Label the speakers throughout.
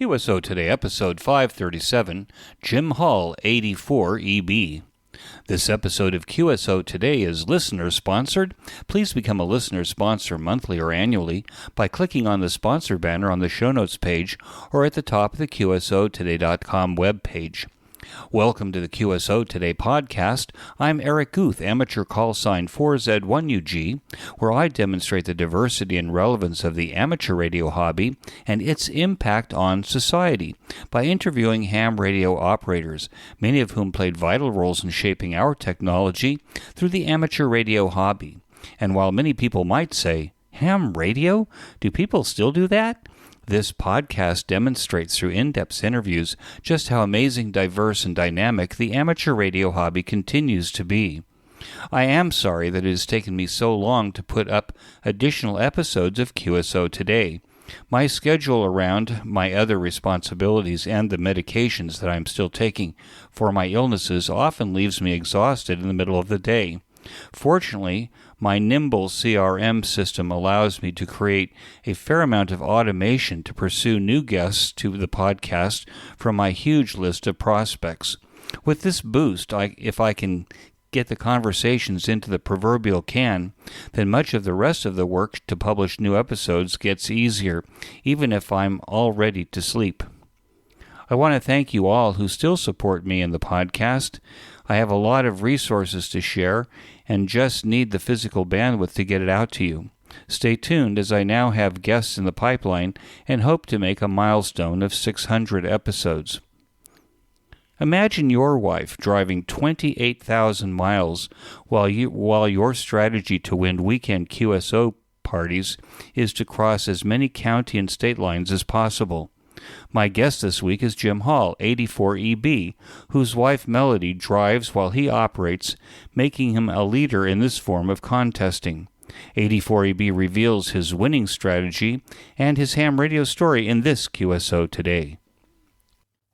Speaker 1: QSO Today, episode 537, Jim Hall, AD4EB. This episode of QSO Today is listener-sponsored. Please become a listener sponsor monthly or annually by clicking on the sponsor banner on the show notes page or at the top of the QSOtoday.com webpage. Welcome to the QSO Today podcast. I'm Eric Guth, amateur call sign 4Z1UG, where I demonstrate the diversity and relevance of the amateur radio hobby and its impact on society by interviewing ham radio operators, many of whom played vital roles in shaping our technology through the amateur radio hobby. And while many people might say, ham radio? Do people still do that? This podcast demonstrates through in-depth interviews just how amazing, diverse, and dynamic the amateur radio hobby continues to be. I am sorry that it has taken me so long to put up additional episodes of QSO Today. My schedule around my other responsibilities and the medications that I'm still taking for my illnesses often leaves me exhausted in the middle of the day. Fortunately, my nimble CRM system allows me to create a fair amount of automation to pursue new guests to the podcast from my huge list of prospects. With this boost, if I can get the conversations into the proverbial can, then much of the rest of the work to publish new episodes gets easier, even if I'm all ready to sleep. I want to thank you all who still support me in the podcast. I have a lot of resources to share and just need the physical bandwidth to get it out to you. Stay tuned as I now have guests in the pipeline and hope to make a milestone of 600 episodes. Imagine your wife driving 28,000 miles while your strategy to win weekend QSO parties is to cross as many county and state lines as possible. My guest this week is Jim Hall, AD4EB, whose wife Melody drives while he operates, making him a leader in this form of contesting. AD4EB reveals his winning strategy and his ham radio story in this QSO Today.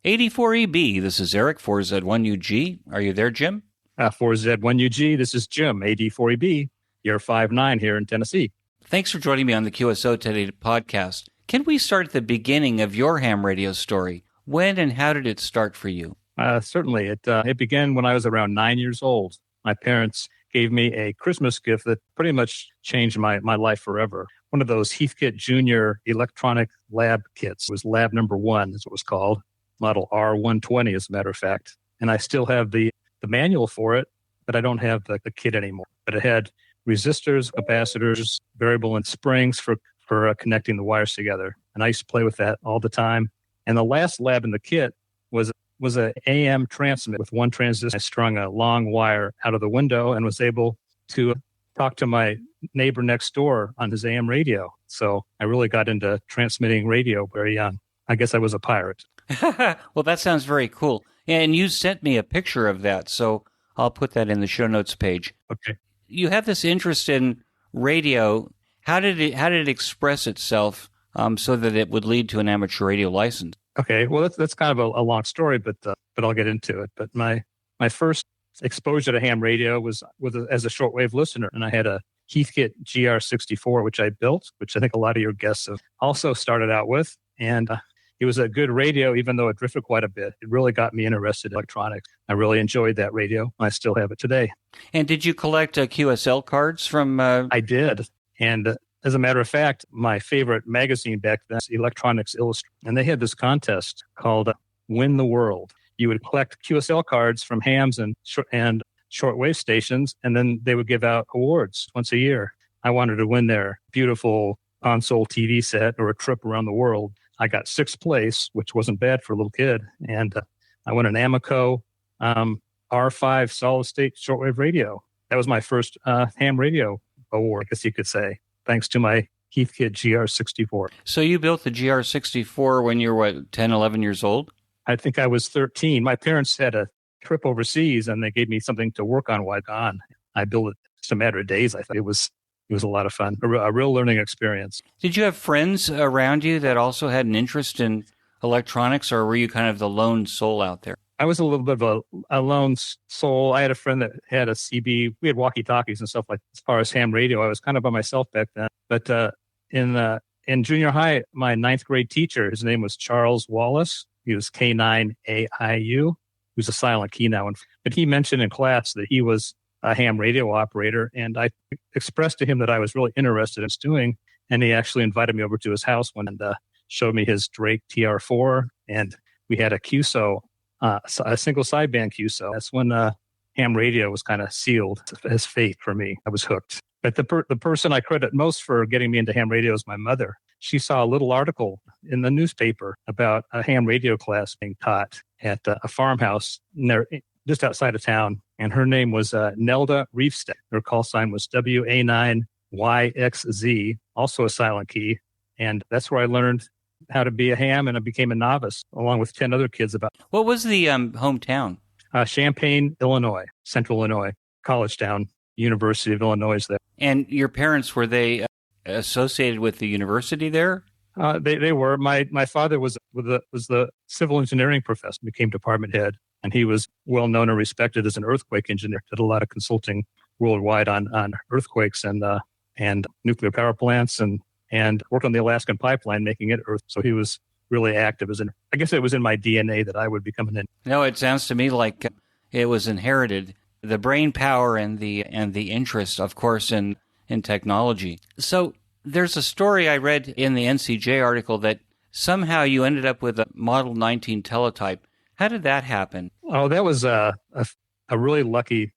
Speaker 1: AD4EB, this is Eric, 4Z1UG. Are you there, Jim?
Speaker 2: 4Z1UG, this is Jim, AD4EB, year 59 here in Tennessee.
Speaker 1: Thanks for joining me on the QSO Today podcast. Can we start at the beginning of your ham radio story? When and how did it start for you?
Speaker 2: Certainly. It began when I was around 9 years old. My parents gave me a Christmas gift that pretty much changed my life forever. One of those Heathkit Junior electronic lab kits. It was lab number 1, is what it was called. Model R120, as a matter of fact. And I still have the manual for it, but I don't have the kit anymore. But it had resistors, capacitors, variable and springs for connecting the wires together. And I used to play with that all the time. And the last lab in the kit was an AM transmit with one transistor. I strung a long wire out of the window and was able to talk to my neighbor next door on his AM radio. So I really got into transmitting radio very young. I guess I was a pirate.
Speaker 1: Well, that sounds very cool. And you sent me a picture of that, so I'll put that in the show notes page.
Speaker 2: Okay.
Speaker 1: You have this interest in radio. How did it express itself so that it would lead to an amateur radio license?
Speaker 2: Okay, well that's kind of a long story, but I'll get into it. But my first exposure to ham radio was as a shortwave listener, and I had a Heathkit GR64 which I built, which I think a lot of your guests have also started out with, and it was a good radio, even though it drifted quite a bit. It really got me interested in electronics. I really enjoyed that radio. I still have it today.
Speaker 1: And did you collect QSL cards from?
Speaker 2: I did. And as a matter of fact, my favorite magazine back then was Electronics Illustrated. And they had this contest called Win the World. You would collect QSL cards from hams and shortwave stations, and then they would give out awards once a year. I wanted to win their beautiful console TV set or a trip around the world. I got 6th place, which wasn't bad for a little kid. And I won an Amico R5 solid-state shortwave radio. That was my first ham radio award, I guess you could say, thanks to my Heathkit GR64.
Speaker 1: So you built the GR64 when you were, 10, 11 years old?
Speaker 2: I think I was 13. My parents had a trip overseas, and they gave me something to work on while gone. I built it just a matter of days. I thought it was a lot of fun, a real learning experience.
Speaker 1: Did you have friends around you that also had an interest in electronics, or were you kind of the lone soul out there?
Speaker 2: I was a little bit of a lone soul. I had a friend that had a CB. We had walkie-talkies and stuff like that. As far as ham radio, I was kind of by myself back then. But in in junior high, my ninth grade teacher, his name was Charles Wallace. He was K9AIU. He was a silent key now. But he mentioned in class that he was a ham radio operator. And I expressed to him that I was really interested in doing. And he actually invited me over to his house and showed me his Drake TR4. And we had a QSO, a single sideband QSO. That's when ham radio was kind of sealed as fate for me. I was hooked. But the person I credit most for getting me into ham radio is my mother. She saw a little article in the newspaper about a ham radio class being taught at a farmhouse just outside of town. And her name was Nelda Reefstead. Her call sign was WA9YXZ, also a silent key. And that's where I learned how to be a ham, and I became a novice along with 10 other kids.
Speaker 1: What was the hometown?
Speaker 2: Champaign, Illinois, Central Illinois, college town, University of Illinois there.
Speaker 1: And your parents, were they associated with the university there?
Speaker 2: They were. My father was the civil engineering professor, became department head, and he was well known and respected as an earthquake engineer. Did a lot of consulting worldwide on earthquakes and nuclear power plants, and worked on the Alaskan pipeline, making it earth. So he was really active. I guess it was in my DNA that I would become an engineer.
Speaker 1: No, it sounds to me like it was inherited. The brain power and the interest, of course, in technology. So there's a story I read in the NCJ article that somehow you ended up with a Model 19 teletype. How did that happen?
Speaker 2: Oh, that was a really lucky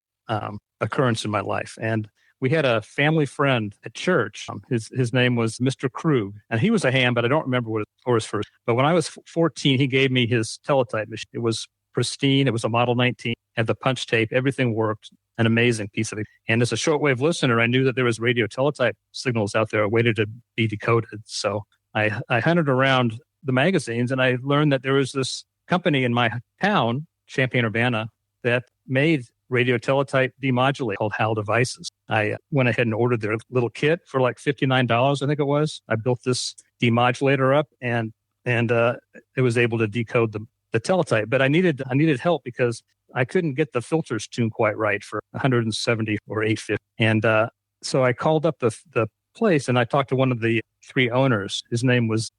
Speaker 2: occurrence in my life. And we had a family friend at church. His name was Mr. Krug, and he was a ham, but I don't remember what it was first. But when I was 14, he gave me his teletype machine. It was pristine. It was a Model 19, had the punch tape. Everything worked. An amazing piece of it. And as a shortwave listener, I knew that there was radio teletype signals out there waiting to be decoded. So I hunted around the magazines, and I learned that there was this company in my town, Champaign-Urbana, that made radio teletype demodulate called HAL Devices. I went ahead and ordered their little kit for like $59, I think it was. I built this demodulator up, and it was able to decode the teletype. But I needed help because I couldn't get the filters tuned quite right for 170 or 850. And so I called up the place, and I talked to one of the three owners. His name was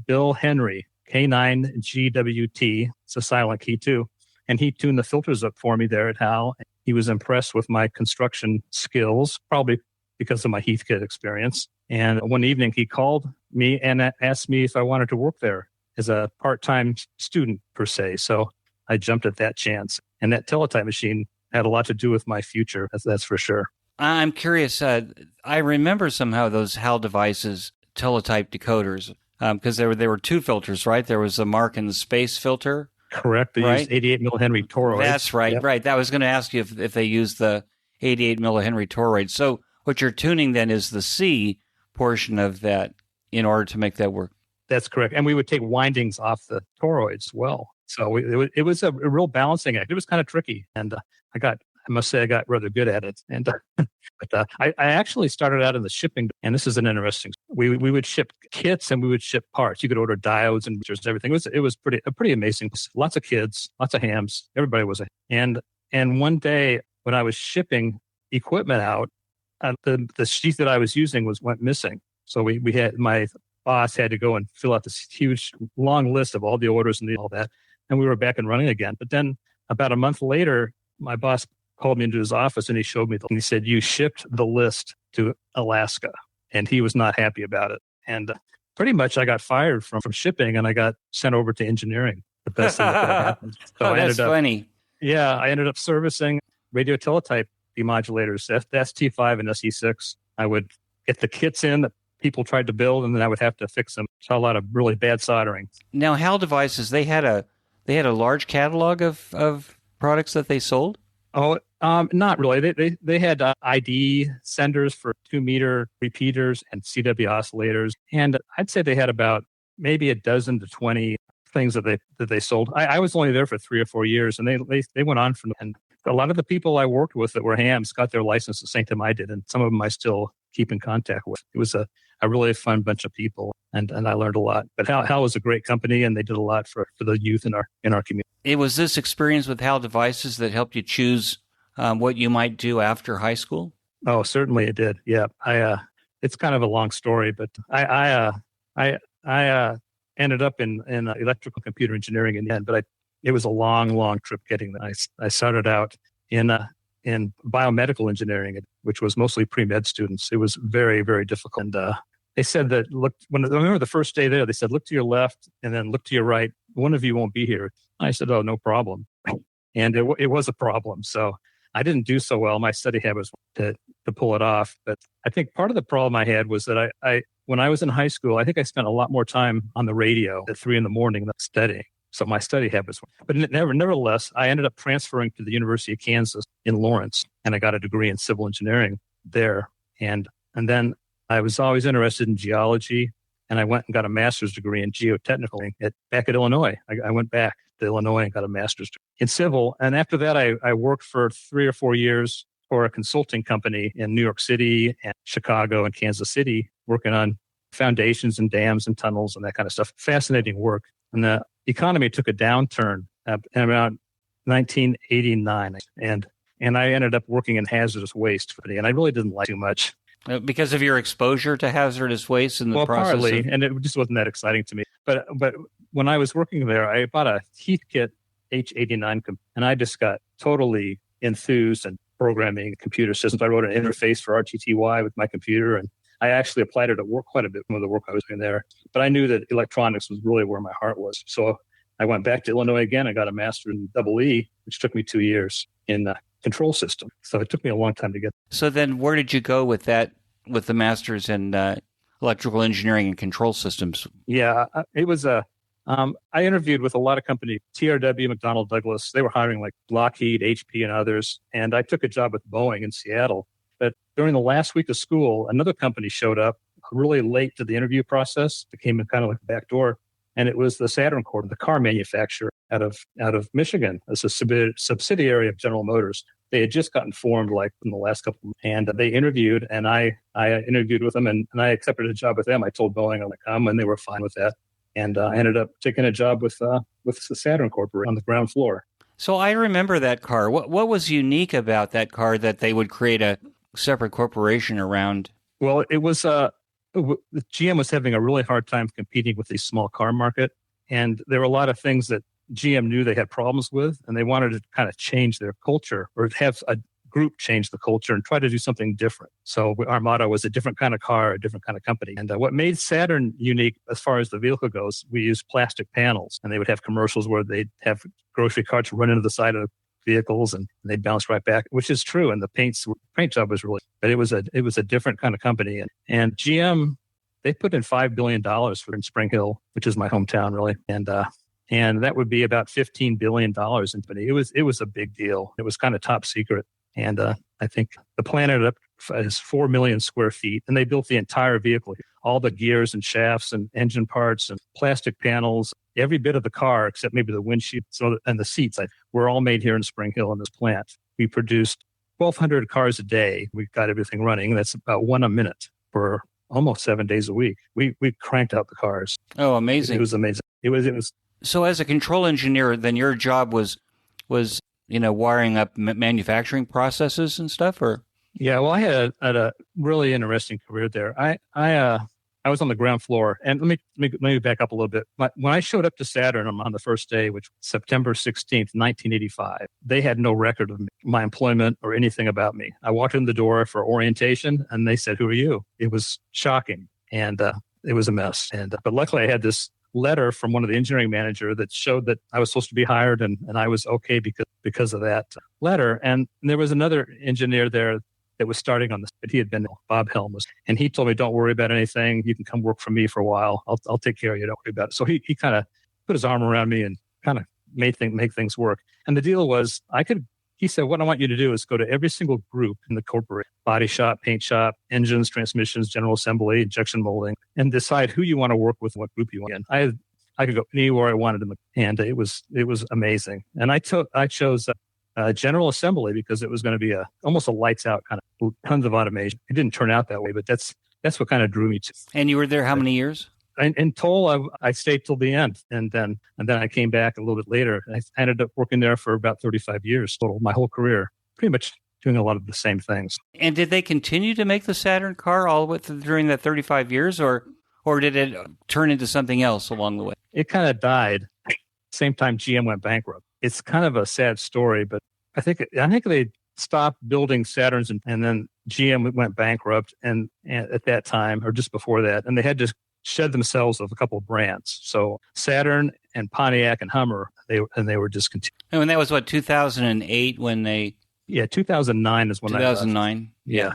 Speaker 2: Bill Henry, K9GWT. It's a silent key too. And he tuned the filters up for me there at HAL. He was impressed with my construction skills, probably because of my Heathkit experience. And one evening he called me and asked me if I wanted to work there as a part-time student per se. So I jumped at that chance. And that teletype machine had a lot to do with my future. That's for sure.
Speaker 1: I'm curious. I remember somehow those HAL Devices teletype decoders because there were two filters, right? There was the Mark and the Space filter.
Speaker 2: Correct. They used 88 millihenry toroids.
Speaker 1: That's right. Yep. Right. That was going to ask you if they used the 88 millihenry toroids. So what you're tuning then is the C portion of that in order to make that work.
Speaker 2: That's correct. And we would take windings off the toroids as well. So it was a real balancing act. It was kind of tricky. And I must say I got rather good at it. And but I actually started out in the shipping, and this is an interesting. We would ship kits and we would ship parts. You could order diodes and everything. It was pretty amazing. Lots of kids, lots of hams. Everybody was and one day when I was shipping equipment out, the sheet that I was using went missing. So we had my boss had to go and fill out this huge long list of all the orders and all that, and we were back and running again. But then about a month later, my boss called me into his office and he showed me, and he said, "You shipped the list to Alaska." And he was not happy about it. And pretty much I got fired from shipping, and I got sent over to engineering. The best thing that happened. So
Speaker 1: that's funny.
Speaker 2: Yeah, I ended up servicing radio teletype demodulators, the ST5 and SE6. I would get the kits in that people tried to build, and then I would have to fix them. Saw a lot of really bad soldering.
Speaker 1: Now, HAL Devices, they had a large catalog of products that they sold?
Speaker 2: Oh, not really. They had ID senders for 2-meter repeaters and CW oscillators, and I'd say they had about maybe a dozen to 20 things that they sold. I was only there for 3 or 4 years, and they went on from. And a lot of the people I worked with that were hams got their license the same time I did, and some of them I still keep in contact with. It was a really fun bunch of people, and I learned a lot. But HAL was a great company, and they did a lot for the youth in our community.
Speaker 1: It was this experience with HAL Devices that helped you choose what you might do after high school?
Speaker 2: Oh, certainly it did. Yeah, it's kind of a long story, but I ended up in electrical computer engineering in the end, but it was a long trip getting there. I started out in biomedical engineering, which was mostly pre-med students. It was very, very difficult. And they said that, I remember the first day there, they said, look to your left and then look to your right. One of you won't be here. I said, oh, no problem. And it was a problem. So I didn't do so well. My study habits to pull it off. But I think part of the problem I had was that I when I was in high school, I think I spent a lot more time on the radio at 3 a.m. than studying. So my study habits. But nevertheless, I ended up transferring to the University of Kansas in Lawrence, and I got a degree in civil engineering there. And then I was always interested in geology, and I went and got a master's degree in geotechnical back at Illinois. I went back to Illinois and got a master's degree in civil. And after that, I worked for 3 or 4 years for a consulting company in New York City and Chicago and Kansas City, working on foundations and dams and tunnels and that kind of stuff. Fascinating work. And the economy took a downturn around 1989. And I ended up working in hazardous waste, and I really didn't like too much.
Speaker 1: Because of your exposure to hazardous waste in the process?
Speaker 2: Partly, and it just wasn't that exciting to me. But when I was working there, I bought a Heathkit H89, and I just got totally enthused in programming computer systems. I wrote an interface for RTTY with my computer, and I actually applied it at work quite a bit, some of the work I was doing there. But I knew that electronics was really where my heart was. So I went back to Illinois again. I got a master in EE, which took me 2 years in control system. So it took me a long time to get.
Speaker 1: So then where did you go with that, with the master's in electrical engineering and control systems?
Speaker 2: Yeah, it was I interviewed with a lot of companies, TRW, McDonnell Douglas. They were hiring like Lockheed, HP, and others. And I took a job with Boeing in Seattle. But during the last week of school, another company showed up really late to the interview process. It came in kind of like a back door. And it was the Saturn Corp, the car manufacturer out of Michigan, as a subsidiary of General Motors. They had just gotten formed like in the last couple of months. And they interviewed, and I interviewed with them, and I accepted a job with them. I told Boeing I'm going to come, and they were fine with that. And I ended up taking a job with the Saturn Corporation on the ground floor.
Speaker 1: So I remember that car. What was unique about that car that they would create a separate corporation around?
Speaker 2: Well, it was GM was having a really hard time competing with the small car market, and there were a lot of things that GM knew they had problems with, and they wanted to kind of change their culture or have a group change the culture and try to do something different. So our motto was a different kind of car, a different kind of company. And what made Saturn unique as far as the vehicle goes, we used plastic panels, and they would have commercials where they'd have grocery carts run into the side of vehicles and they'd bounce right back, which is true. And the paint job was really, but it was a different kind of company. And GM, they put in $5 billion for in Spring Hill, which is my hometown really. And that would be about $15 billion in company. It was a big deal. It was kind of top secret. And I think the plant ended up as 4 million square feet, and they built the entire vehicle, all the gears and shafts and engine parts and plastic panels, every bit of the car except maybe the windshield and the seats were all made here in Spring Hill in this plant. We produced 1,200 cars a day. We got everything running. That's about 1 a minute for almost 7 days a week. We cranked out the cars.
Speaker 1: Oh, amazing!
Speaker 2: It was amazing. It was.
Speaker 1: So, as a control engineer, then your job was wiring up manufacturing processes and stuff, or?
Speaker 2: Yeah, well, I had a really interesting career there. I was on the ground floor, and let me back up a little bit. When I showed up to Saturn on the first day, which was September 16th, 1985, they had no record of my employment or anything about me. I walked in the door for orientation, and they said, "Who are you?" It was shocking, and it was a mess. But luckily, I had this letter from one of the engineering manager that showed that I was supposed to be hired, and I was okay because of that letter. And there was another engineer there that was starting on this, but he had been Bob Helmus, and he told me, "Don't worry about anything. You can come work for me for a while. I'll take care of you. Don't worry about it." So he kind of put his arm around me and kind of make things work. And the deal was, he said, "What I want you to do is go to every single group in the corporate body shop, paint shop, engines, transmissions, general assembly, injection molding, and decide who you want to work with, what group you want in." I could go anywhere I wanted, and it was amazing. And I chose general assembly because it was going to be almost a lights out kind of tons of automation. It didn't turn out that way, but that's what kind of drew me to.
Speaker 1: And you were there how many years?
Speaker 2: In total, I stayed till the end, and then I came back a little bit later. And I ended up working there for about 35 years total, my whole career, pretty much doing a lot of the same things.
Speaker 1: And did they continue to make the Saturn car all the way during that 35 years, or Or did it turn into something else along the way?
Speaker 2: It kind of died. Same time GM went bankrupt. It's kind of a sad story, but I think they stopped building Saturns and then GM went bankrupt and at that time or just before that, and they had to shed themselves of a couple of brands. So Saturn and Pontiac and Hummer, they were discontinued.
Speaker 1: And that was what, 2008 when they...
Speaker 2: Yeah, 2009 is when
Speaker 1: 2009?
Speaker 2: Yeah.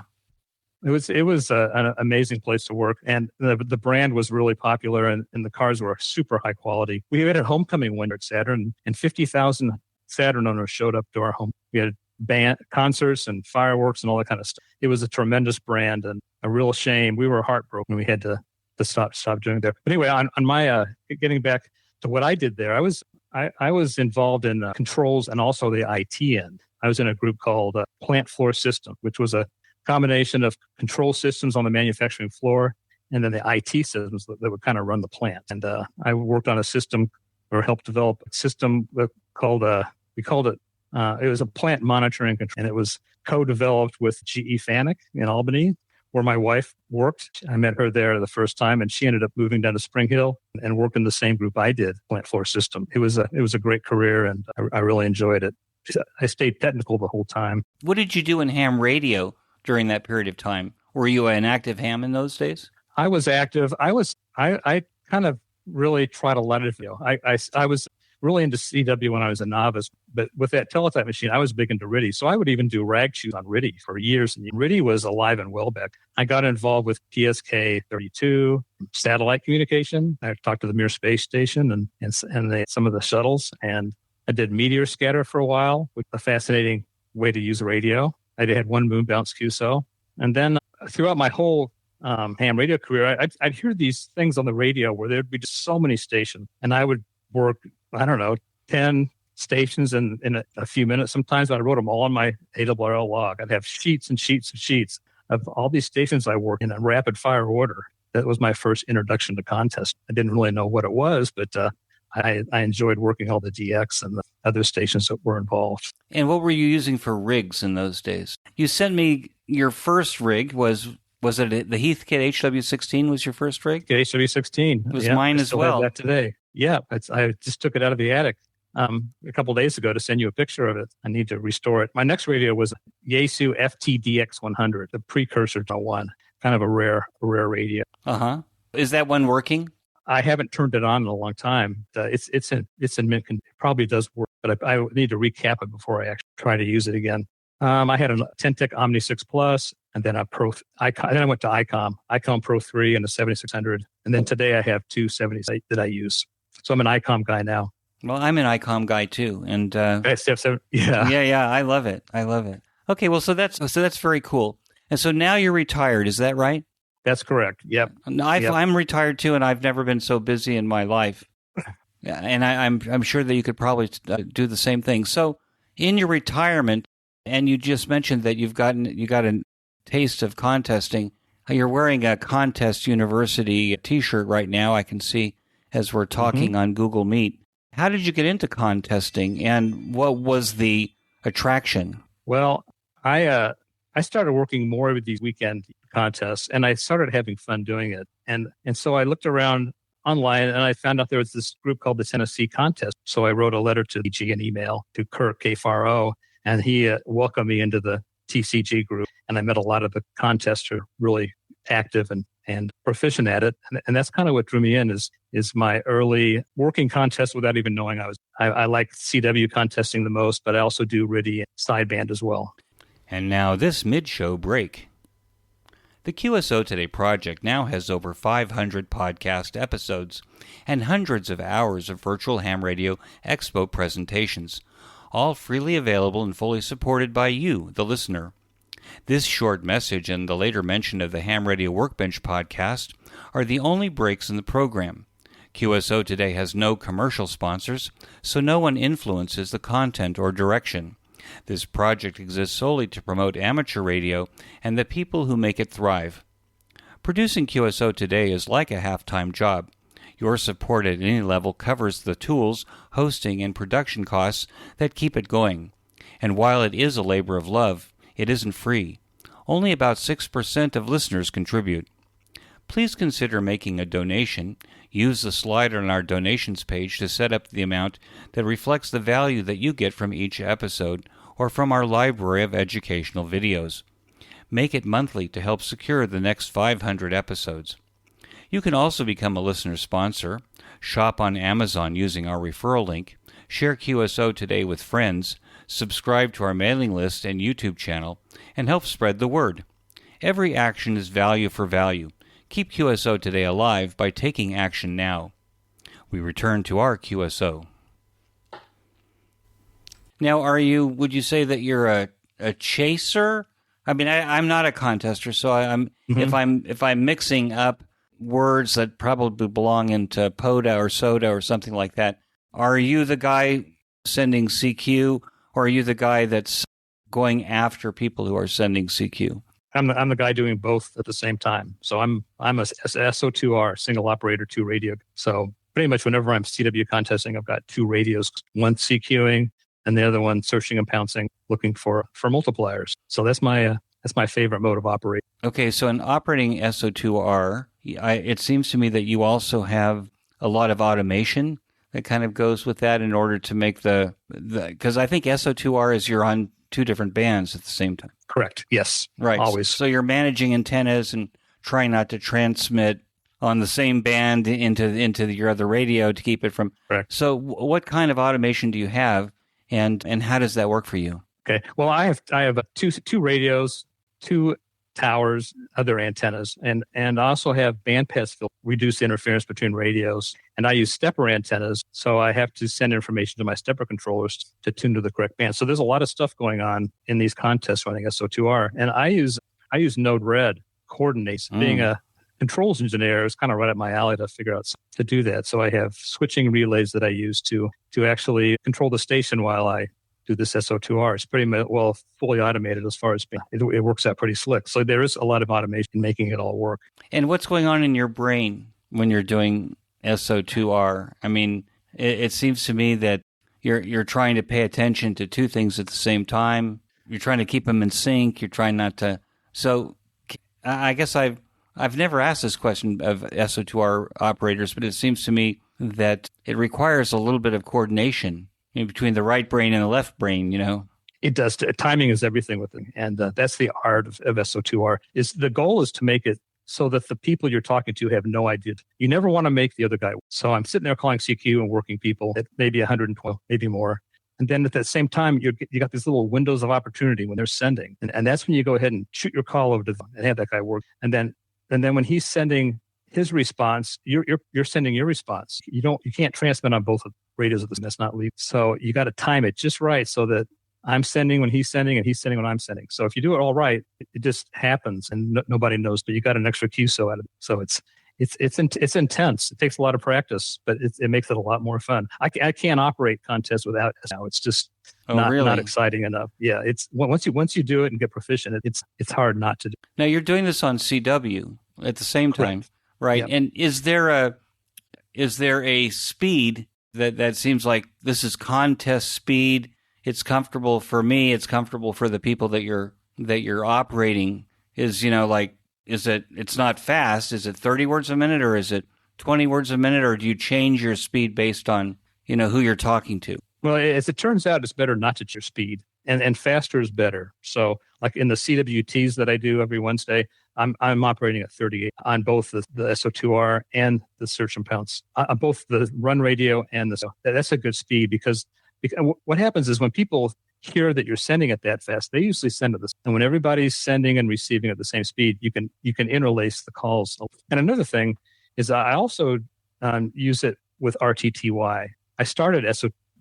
Speaker 2: It was an amazing place to work, and the brand was really popular, and the cars were super high quality. We had a homecoming one at Saturn, and 50,000 Saturn owners showed up to our home. We had band concerts and fireworks and all that kind of stuff. It was a tremendous brand and a real shame. We were heartbroken. We had to stop doing that. But anyway, on my getting back to what I did there, I was involved in controls and also the IT end. I was in a group called Plant Floor System, which was a combination of control systems on the manufacturing floor and then the IT systems that would kind of run the plant. And I worked on a system or helped develop a system called, it was a plant monitoring control. And it was co-developed with GE Fanuc in Albany, where my wife worked. I met her there the first time, and she ended up moving down to Spring Hill and worked in the same group I did, Plant Floor System. It was a great career, and I really enjoyed it. I stayed technical the whole time.
Speaker 1: What did you do in ham radio during that period of time? Were you an active ham in those days?
Speaker 2: I was active. I kind of really tried a lot of, I was really into CW when I was a novice, but with that teletype machine, I was big into RTTY. So I would even do rag shoots on RTTY for years. And RTTY was alive and well back. I got involved with PSK 32, satellite communication. I talked to the Mir Space Station and some of the shuttles. And I did meteor scatter for a while, with a fascinating way to use radio. I had one moon bounce QSO. And then throughout my whole ham radio career, I'd hear these things on the radio where there'd be just so many stations. And I would work, 10 stations in a few minutes. Sometimes I wrote them all on my ARRL log. I'd have sheets and sheets and sheets of all these stations I worked in a rapid fire order. That was my first introduction to contest. I didn't really know what it was, but I enjoyed working all the DX and the other stations that were involved.
Speaker 1: And what were you using for rigs in those days? You sent me your first rig. Was it the Heathkit HW16 was your first rig?
Speaker 2: HW16.
Speaker 1: It was mine as well.
Speaker 2: I still have that today. Yeah, I just took it out of the attic a couple of days ago to send you a picture of it. I need to restore it. My next radio was Yaesu FTDX100, the precursor to one, kind of a rare radio.
Speaker 1: Uh-huh. Is that one working?
Speaker 2: I haven't turned it on in a long time. It's in mint. It probably does work, but I need to recap it before I actually try to use it again. I had a Tentec Omni 6 Plus, and then then I went to ICOM Pro 3 and a 7600, and then today I have two 70s that I use. So I'm an ICOM guy now.
Speaker 1: Well, I'm an ICOM guy too, and
Speaker 2: yeah,
Speaker 1: I love it. Okay, well, so that's very cool. And so now you're retired, is that right?
Speaker 2: That's correct. Yep.
Speaker 1: I'm retired too, and I've never been so busy in my life. And I'm sure that you could probably do the same thing. So, in your retirement, and you just mentioned that you got a taste of contesting. You're wearing a Contest University T-shirt right now. I can see as we're talking on Google Meet. How did you get into contesting, and what was the attraction?
Speaker 2: Well, I started working more with these weekend contests, and I started having fun doing it. And so I looked around online, and I found out there was this group called the Tennessee Contest. So I wrote a letter to DG, an email to Kirk KFRO, and he welcomed me into the TCG group. And I met a lot of the contests who are really active and proficient at it. And that's kind of what drew me in is my early working contest without even knowing I like CW contesting the most, but I also do RTTY and sideband as well.
Speaker 1: And now this mid-show break. The QSO Today project now has over 500 podcast episodes and hundreds of hours of virtual ham radio expo presentations, all freely available and fully supported by you, the listener. This short message and the later mention of the Ham Radio Workbench podcast are the only breaks in the program. QSO Today has no commercial sponsors, so no one influences the content or direction. This project exists solely to promote amateur radio and the people who make it thrive. Producing QSO Today is like a half-time job. Your support at any level covers the tools, hosting, and production costs that keep it going. And while it is a labor of love, it isn't free. Only about 6% of listeners contribute. please consider making a donation. Use the slider on our donations page to set up the amount that reflects the value that you get from each episode or from our library of educational videos. Make it monthly to help secure the next 500 episodes. You can also become a listener sponsor, shop on Amazon using our referral link, share QSO Today with friends, subscribe to our mailing list and YouTube channel, and help spread the word. Every action is value for value. Keep QSO Today alive by taking action now. We return to our QSO. Now, would you say that you're a chaser? I mean, I'm not a contester, so if I'm mixing up words that probably belong into PODA or SODA or something like that, are you the guy sending CQ, or are you the guy that's going after people who are sending CQ?
Speaker 2: I'm the guy doing both at the same time. So I'm a SO2R, single operator, 2 radio. So pretty much whenever I'm CW contesting, I've got 2 radios, one CQing and the other one searching and pouncing, looking for multipliers. So that's my favorite mode of operating.
Speaker 1: Okay, so in operating SO2R, it seems to me that you also have a lot of automation that kind of goes with that in order to make because I think SO2R is you're on 2 different bands at the same time.
Speaker 2: Correct. Yes.
Speaker 1: Right.
Speaker 2: Always.
Speaker 1: So you're managing antennas and trying not to transmit on the same band into your other radio to keep it from.
Speaker 2: Correct.
Speaker 1: So what kind of automation do you have, and how does that work for you?
Speaker 2: Okay. Well, I have two radios, 2 towers, other antennas, and I also have bandpass filter, reduce interference between radios. And I use stepper antennas, so I have to send information to my stepper controllers to tune to the correct band. So there's a lot of stuff going on in these contests running SO2R, and I use Node-RED coordinates. Being a controls engineer, it's kind of right up my alley to figure out to do that. So I have switching relays that I use to actually control the station while I do this SO2R. It's pretty well fully automated as far as it works out pretty slick. So there is a lot of automation making it all work.
Speaker 1: And what's going on in your brain when you're doing SO2R? I mean, it seems to me that you're trying to pay attention to 2 things at the same time. You're trying to keep them in sync. You're trying not to. So I guess I've never asked this question of SO2R operators, but it seems to me that it requires a little bit of coordination between the right brain and the left brain,
Speaker 2: It does. Timing is everything with it. And that's the art of SO2R. The goal is to make it so that the people you're talking to have no idea. You never want to make the other guy. So I'm sitting there calling CQ and working people at maybe 112, maybe more. And then at the same time, you got these little windows of opportunity when they're sending. And that's when you go ahead and shoot your call over to them and have that guy work. And then when he's sending his response, you're sending your response. You can't transmit on both radios of this. That's not legal. So you got to time it just right so that I'm sending when he's sending and he's sending when I'm sending. So if you do it all right, it just happens and nobody knows. But you got an extra QSO out of it. So it's intense. It takes a lot of practice, but it makes it a lot more fun. I can't operate contests without it now. It's just not exciting enough. Yeah, it's once you do it and get proficient, it's hard not to do.
Speaker 1: Now you're doing this on CW at the same time, right? Yep. And is there a speed that seems like this is contest speed? It's comfortable for me. It's comfortable for the people that you're operating. It's not fast. Is it 30 words a minute or is it 20 words a minute, or do you change your speed based on who you're talking to?
Speaker 2: Well, as it turns out, it's better not to change your speed, and faster is better. So, like in the CWTs that I do every Wednesday, I'm operating at 38 on both the SO2R and the search and pounce, on both the run radio and that's a good speed because what happens is when people hear that you're sending it that fast, they usually send it this. And when everybody's sending and receiving at the same speed, you can interlace the calls. And another thing is I also use it with RTTY. I started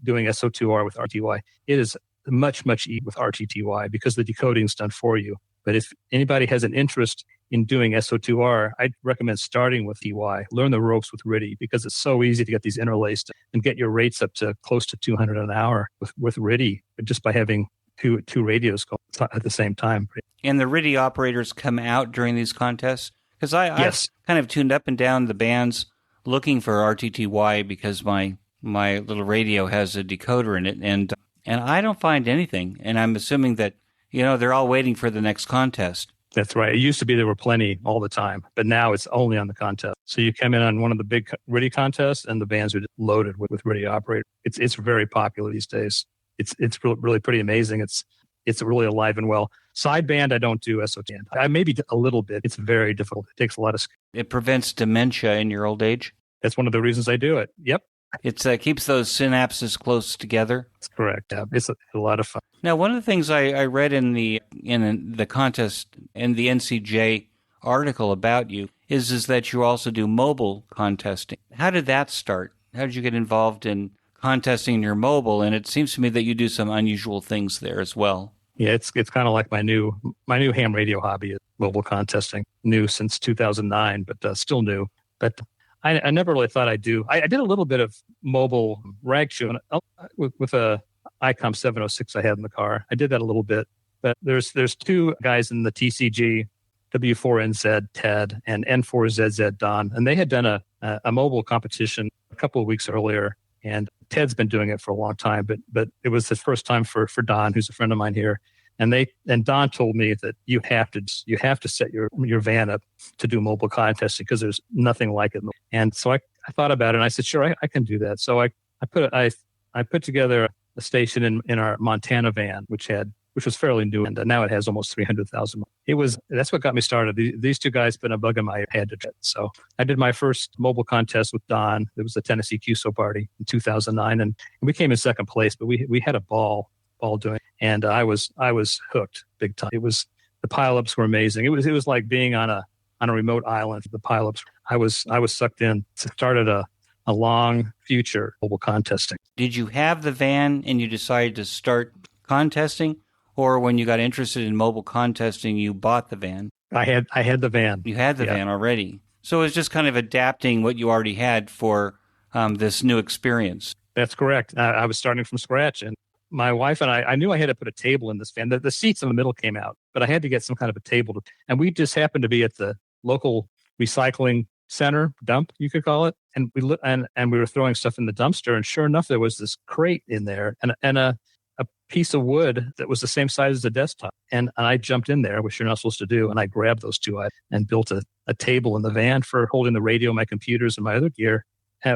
Speaker 2: doing SO2R with RTTY. It is much, much easier with RTTY because the decoding is done for you. But if anybody has an interest in doing SO2R, I'd recommend starting with TY. Learn the ropes with RTTY because it's so easy to get these interlaced and get your rates up to close to 200 an hour with RTTY, just by having two radios go at the same time.
Speaker 1: And the RTTY operators come out during these contests? Because I've kind of tuned up and down the bands looking for RTTY because my little radio has a decoder in it, and I don't find anything. And I'm assuming that they're all waiting for the next contest.
Speaker 2: That's right. It used to be there were plenty all the time, but now it's only on the contest. So you come in on one of the big RTTY contests, and the vans are loaded with RTTY operators. It's very popular these days. It's really pretty amazing. It's really alive and well. Sideband, I don't do SOT. I maybe a little bit. It's very difficult. It takes a lot of skill.
Speaker 1: It prevents dementia in your old age?
Speaker 2: That's one of the reasons I do it. Yep.
Speaker 1: It keeps those synapses close together?
Speaker 2: That's correct. Yeah. It's a lot of fun.
Speaker 1: Now, one of the things I read in the contest, in the NCJ article about you, is that you also do mobile contesting. How did that start? How did you get involved in contesting your mobile? And it seems to me that you do some unusual things there as well.
Speaker 2: Yeah, it's kind of like my new ham radio hobby is mobile contesting. New since 2009, but still new. But I never really thought I'd do. I did a little bit of mobile rag shooting with a ICOM 706 I had in the car. I did that a little bit. But there's two guys in the TCG, W4NZ Ted and N4ZZ Don, and they had done a mobile competition a couple of weeks earlier. And Ted's been doing it for a long time, but it was the first time for Don, who's a friend of mine here. And Don told me that you have to set your van up to do mobile contesting because there's nothing like it. And so I thought about it and I said, sure, I can do that. So I put together a station in our Montana van, which was fairly new, and now it has almost 300,000. That's what got me started. These two guys put a bug in my head to do it. So I did my first mobile contest with Don. It was the Tennessee QSO party in 2009, and we came in second place, but we had a ball doing it, and I was hooked big time. The pileups were amazing. It was like being on a remote island. The pileups, I was sucked in. It started a long future mobile contesting.
Speaker 1: Did you have the van and you decided to start contesting? Or when you got interested in mobile contesting, you bought the van?
Speaker 2: I had the van.
Speaker 1: You had the van already. So it was just kind of adapting what you already had for this new experience.
Speaker 2: That's correct. I was starting from scratch. And my wife and I knew I had to put a table in this van. The seats in the middle came out, but I had to get some kind of a table. And we just happened to be at the local recycling center, dump, you could call it. And we were throwing stuff in the dumpster. And sure enough, there was this crate in there and a piece of wood that was the same size as a desktop. And I jumped in there, which you're not supposed to do. And I grabbed those two items and built a table in the van for holding the radio, my computers, and my other gear,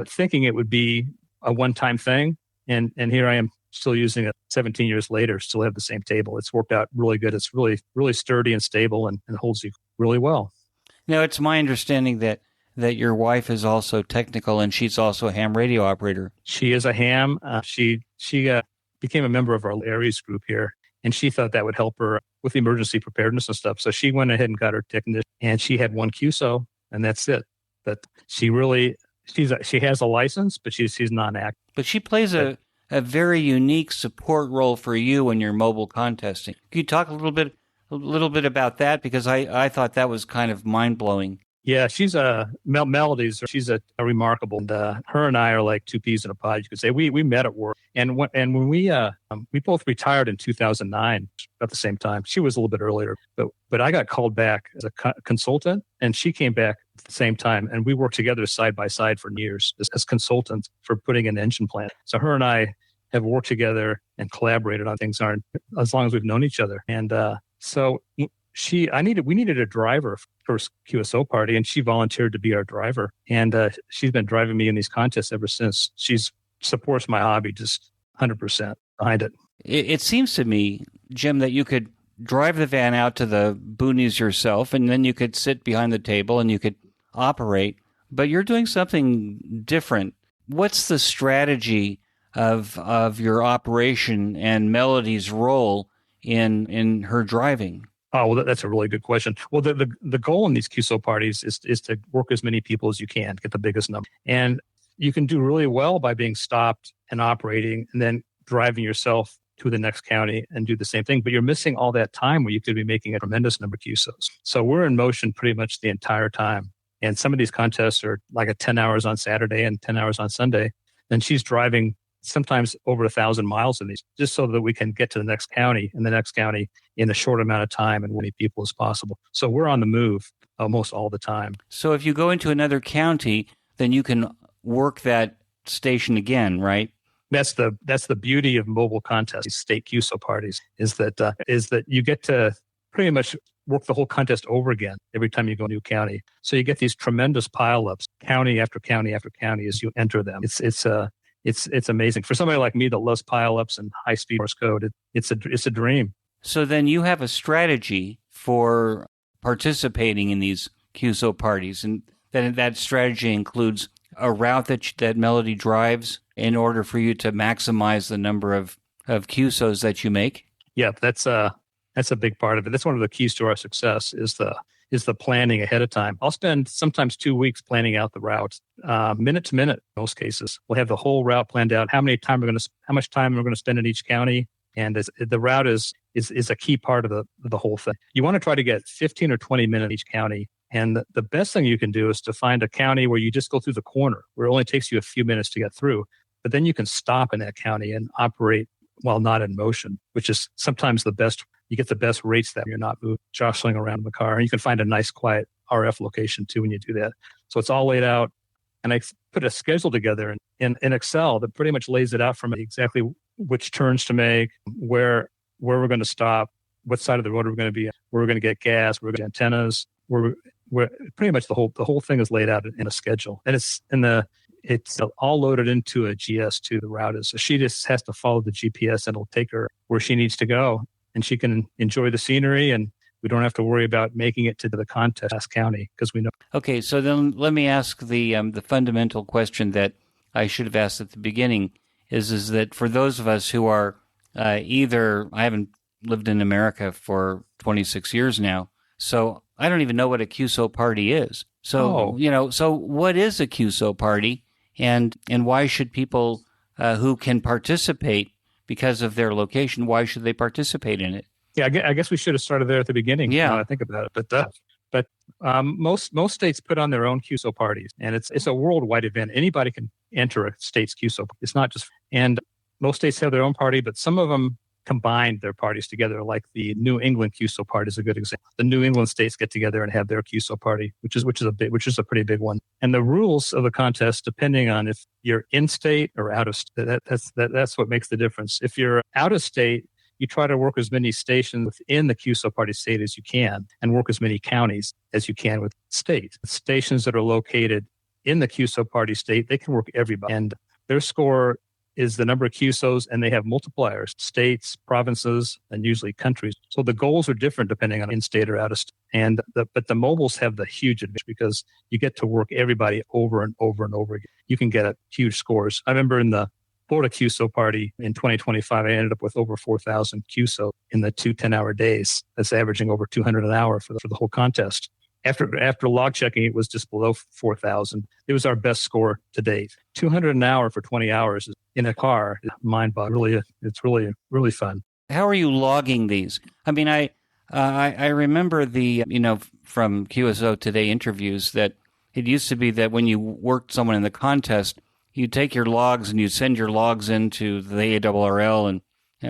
Speaker 2: thinking it would be a one-time thing. And here I am still using it 17 years later, still have the same table. It's worked out really good. It's really, really sturdy and stable and holds you really well.
Speaker 1: Now, it's my understanding that your wife is also technical and she's also a ham radio operator.
Speaker 2: She is a ham. She became a member of our Aries group here, and she thought that would help her with emergency preparedness and stuff. So she went ahead and got her technician, and she had one QSO, and that's it. But she has a license, but she's non-active.
Speaker 1: But she plays a very unique support role for you in your mobile contesting. Can you talk a little bit about that? Because I thought that was kind of mind-blowing.
Speaker 2: Yeah, she's Melody's. She's a remarkable. And her and I are like two peas in a pod. You could say we met at work, and when we both retired in 2009 at the same time. She was a little bit earlier, but I got called back as a consultant, and she came back at the same time, and we worked together side by side for years as consultants for putting in engine plant. So her and I have worked together and collaborated on things as long as we've known each other, and so. We needed a driver for QSO party, and she volunteered to be our driver. And she's been driving me in these contests ever since. She supports my hobby just 100% behind it.
Speaker 1: It seems to me, Jim, that you could drive the van out to the boonies yourself, and then you could sit behind the table and you could operate. But you're doing something different. What's the strategy of your operation and Melody's role in her driving?
Speaker 2: Oh, well, that's a really good question. Well, the goal in these QSO parties is to work as many people as you can, get the biggest number. And you can do really well by being stopped and operating and then driving yourself to the next county and do the same thing. But you're missing all that time where you could be making a tremendous number of QSOs. So we're in motion pretty much the entire time. And some of these contests are like 10 hours on Saturday and 10 hours on Sunday. And she's driving sometimes over 1,000 miles in these, just so that we can get to the next county and the next county in a short amount of time and as many people as possible. So we're on the move almost all the time.
Speaker 1: So if you go into another county, then you can work that station again, right?
Speaker 2: That's the beauty of mobile contests, state QSO parties, is that you get to pretty much work the whole contest over again every time you go to a new county. So you get these tremendous pileups, county after county after county, as you enter them. It's amazing for somebody like me that loves pileups and high speed Morse code. It's a dream.
Speaker 1: So then you have a strategy for participating in these QSO parties, and then that strategy includes a route that Melody drives in order for you to maximize the number of QSOs that you make.
Speaker 2: Yeah, that's a big part of it. That's one of the keys to our success is the planning ahead of time. I'll spend sometimes 2 weeks planning out the route, minute to minute. In most cases, we'll have the whole route planned out. How much time we're going to spend in each county, and the route is a key part of the whole thing. You want to try to get 15 or 20 minutes each county. And the best thing you can do is to find a county where you just go through the corner, where it only takes you a few minutes to get through. But then you can stop in that county and operate while not in motion, which is sometimes the best. You get the best rates that you're not jostling around in the car. And you can find a nice, quiet RF location too when you do that. So it's all laid out. And I put a schedule together in Excel that pretty much lays it out for me exactly which turns to make, where we're going to stop, what side of the road we're going to be at, where we're going to get gas, where we're going to get antennas, where pretty much the whole thing is laid out in a schedule. And it's all loaded into a GS too, the route is. So she just has to follow the GPS and it'll take her where she needs to go. And she can enjoy the scenery, and we don't have to worry about making it to the contest county because we know.
Speaker 1: Okay, so then let me ask the fundamental question that I should have asked at the beginning is that for those of us who are I haven't lived in America for 26 years now, so I don't even know what a QSO party is. So, so what is a QSO party, and why should people who can participate because of their location, why should they participate in it?
Speaker 2: Yeah, I guess we should have started there at the beginning.
Speaker 1: Yeah,
Speaker 2: I think about it, but most states put on their own QSO parties, and it's a worldwide event. Anybody can enter a state's QSO. It's not just, and most states have their own party, but some of them combined their parties together, like the New England QSO party is a good example. The New England states get together and have their QSO party, which is a pretty big one. And the rules of the contest, depending on if you're in state or out of state, that's what makes the difference. If you're out of state, you try to work as many stations within the QSO party state as you can, and work as many counties as you can with states. Stations that are located in the QSO party state, they can work everybody, and their score is the number of QSOs, and they have multipliers, states, provinces, and usually countries. So the goals are different depending on in-state or out-of-state. But the mobiles have the huge advantage because you get to work everybody over and over and over again. You can get huge scores. I remember in the Florida QSO party in 2025, I ended up with over 4,000 QSO in the 2 10-hour days. That's averaging over 200 an hour for the whole contest. After log checking, it was just below 4,000. It was our best score to date. 200 an hour for 20 hours in a car is mind-boggling. It's really, really fun.
Speaker 1: How are you logging these? I mean, I remember from QSO Today interviews that it used to be that when you worked someone in the contest, you take your logs and you send your logs into the ARRL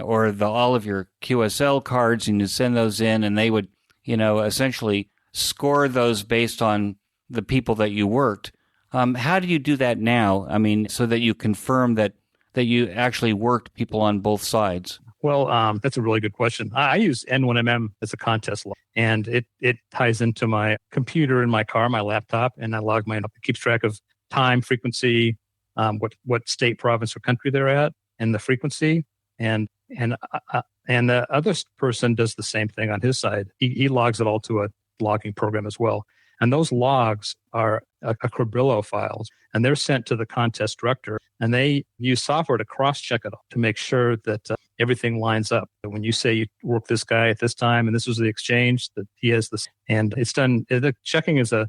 Speaker 1: or all of your QSL cards, and you send those in, and they would, essentially score those based on the people that you worked. How do you do that now? I mean, so that you confirm that you actually worked people on both sides?
Speaker 2: Well, that's a really good question. I use N1MM as a contest log, and it ties into my computer in my car, my laptop, and I log it keeps track of time, frequency, what state, province, or country they're at, and the frequency. And the other person does the same thing on his side. He logs it all to a logging program as well. And those logs are a Cabrillo files, and they're sent to the contest director, and they use software to cross-check it all to make sure that everything lines up. When you say you work this guy at this time, and this was the exchange, that he has this, and it's done. The checking is a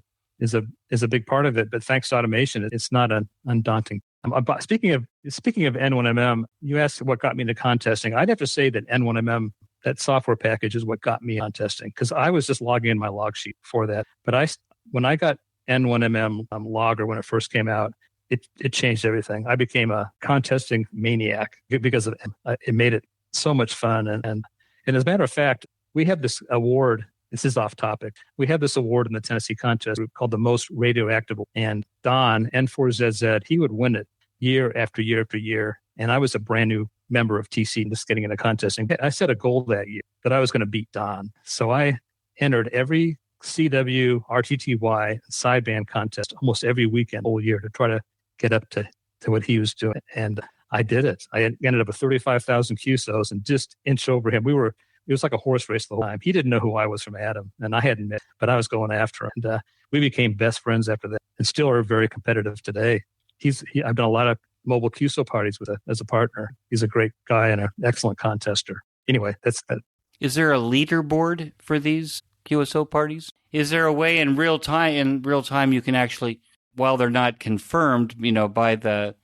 Speaker 2: big part of it, but thanks to automation, it's not undaunting. Speaking of N1MM, you asked what got me into contesting. I'd have to say that N1MM, that software package, is what got me on testing, because I was just logging in my log sheet before that. But when I got N1MM Logger when it first came out, it changed everything. I became a contesting maniac because of it. It made it so much fun. And as a matter of fact, we have this award. This is off topic. We have this award in the Tennessee contest called the most radioactive. And Don, N4ZZ, he would win it year after year after year. And I was a brand new member of TC, just getting into contesting. I set a goal that year that I was going to beat Don. So I entered every CW, RTTY, sideband contest almost every weekend, whole year, to try to get up to what he was doing. And I did it. I ended up with 35,000 QSOs and just inch over him. It was like a horse race the whole time. He didn't know who I was from Adam, and I hadn't met, but I was going after him. And we became best friends after that, and still are very competitive today. I've done a lot of mobile QSO parties as a partner. He's a great guy and an excellent contester. Anyway, that's that.
Speaker 1: Is there a leaderboard for these QSO parties? Is there a way in real time you can actually, while they're not confirmed, by the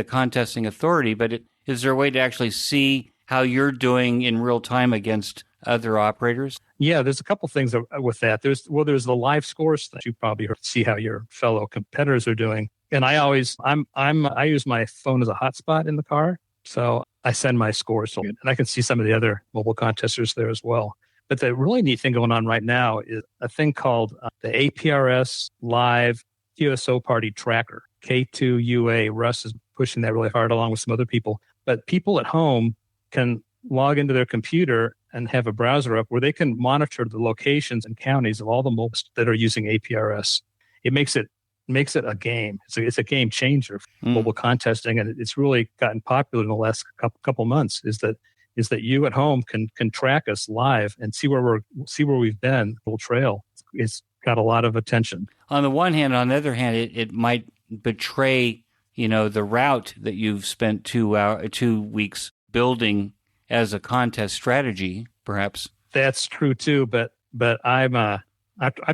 Speaker 1: contesting authority, but is there a way to actually see how you're doing in real time against other operators?
Speaker 2: Yeah, there's a couple things with that. There's the live scores that you probably heard, see how your fellow competitors are doing. And I use my phone as a hotspot in the car, so I send my scores, and I can see some of the other mobile contesters there as well. But the really neat thing going on right now is a thing called the APRS Live QSO Party Tracker, K2UA. Russ is pushing that really hard along with some other people. But people at home can log into their computer and have a browser up where they can monitor the locations and counties of all the mobiles that are using APRS. It makes it a game. It's a game changer for mobile contesting, and it's really gotten popular in the last couple months. Is that you at home can track us live and see where we've been. Full trail. It's got a lot of attention.
Speaker 1: On the one hand, on the other hand, it might betray the route that you've spent 2 weeks building as a contest strategy, perhaps.
Speaker 2: That's true too, but I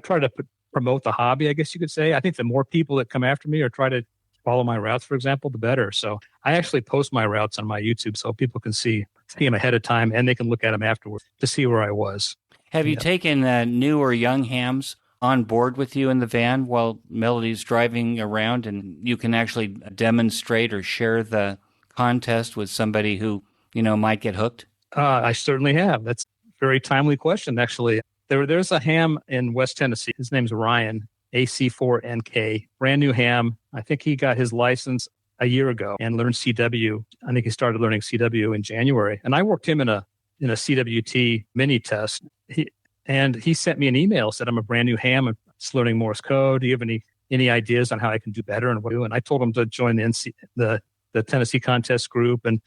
Speaker 2: try to promote the hobby, I guess you could say. I think the more people that come after me or try to follow my routes, for example, the better. So I actually post my routes on my YouTube so people can see them ahead of time, and they can look at them afterwards to see where I was.
Speaker 1: Have you taken new or young hams on board with you in the van while Melody's driving around, and you can actually demonstrate or share the contest with somebody who might get hooked?
Speaker 2: I certainly have. That's a very timely question, actually. There's a ham in West Tennessee. His name's Ryan, AC4NK, brand new ham. I think he got his license a year ago and learned CW. I think he started learning CW in January. And I worked him in a CWT mini test. He sent me an email, said, I'm a brand new ham. I'm just learning Morse code. Do you have any ideas on how I can do better and what to do? And I told him to join the Tennessee contest group and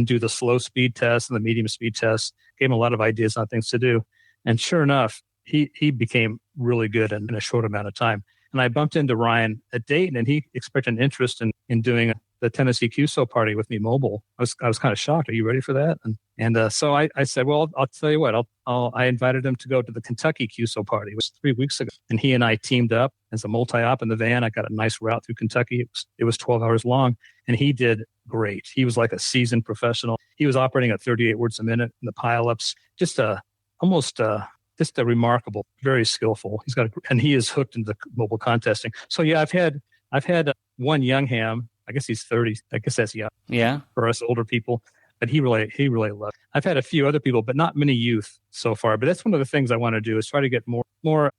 Speaker 2: do the slow speed test and the medium speed test. Gave him a lot of ideas on things to do. And sure enough, he became really good in a short amount of time. And I bumped into Ryan at Dayton, and he expressed an interest in doing the Tennessee QSO party with me mobile. I was kind of shocked. Are you ready for that? And so I said, well, I'll tell you what. I invited him to go to the Kentucky QSO party. It was 3 weeks ago, and he and I teamed up as a multi-op in the van. I got a nice route through Kentucky. It was 12 hours long, and he did great. He was like a seasoned professional. He was operating at 38 words a minute in the pileups. Just a remarkable, very skillful. And he is hooked into mobile contesting. So yeah, I've had one young ham. I guess he's 30. I guess that's young.
Speaker 1: Yeah.
Speaker 2: For us older people, but he really loved it. I've had a few other people, but not many youth so far. But that's one of the things I want to do is try to get more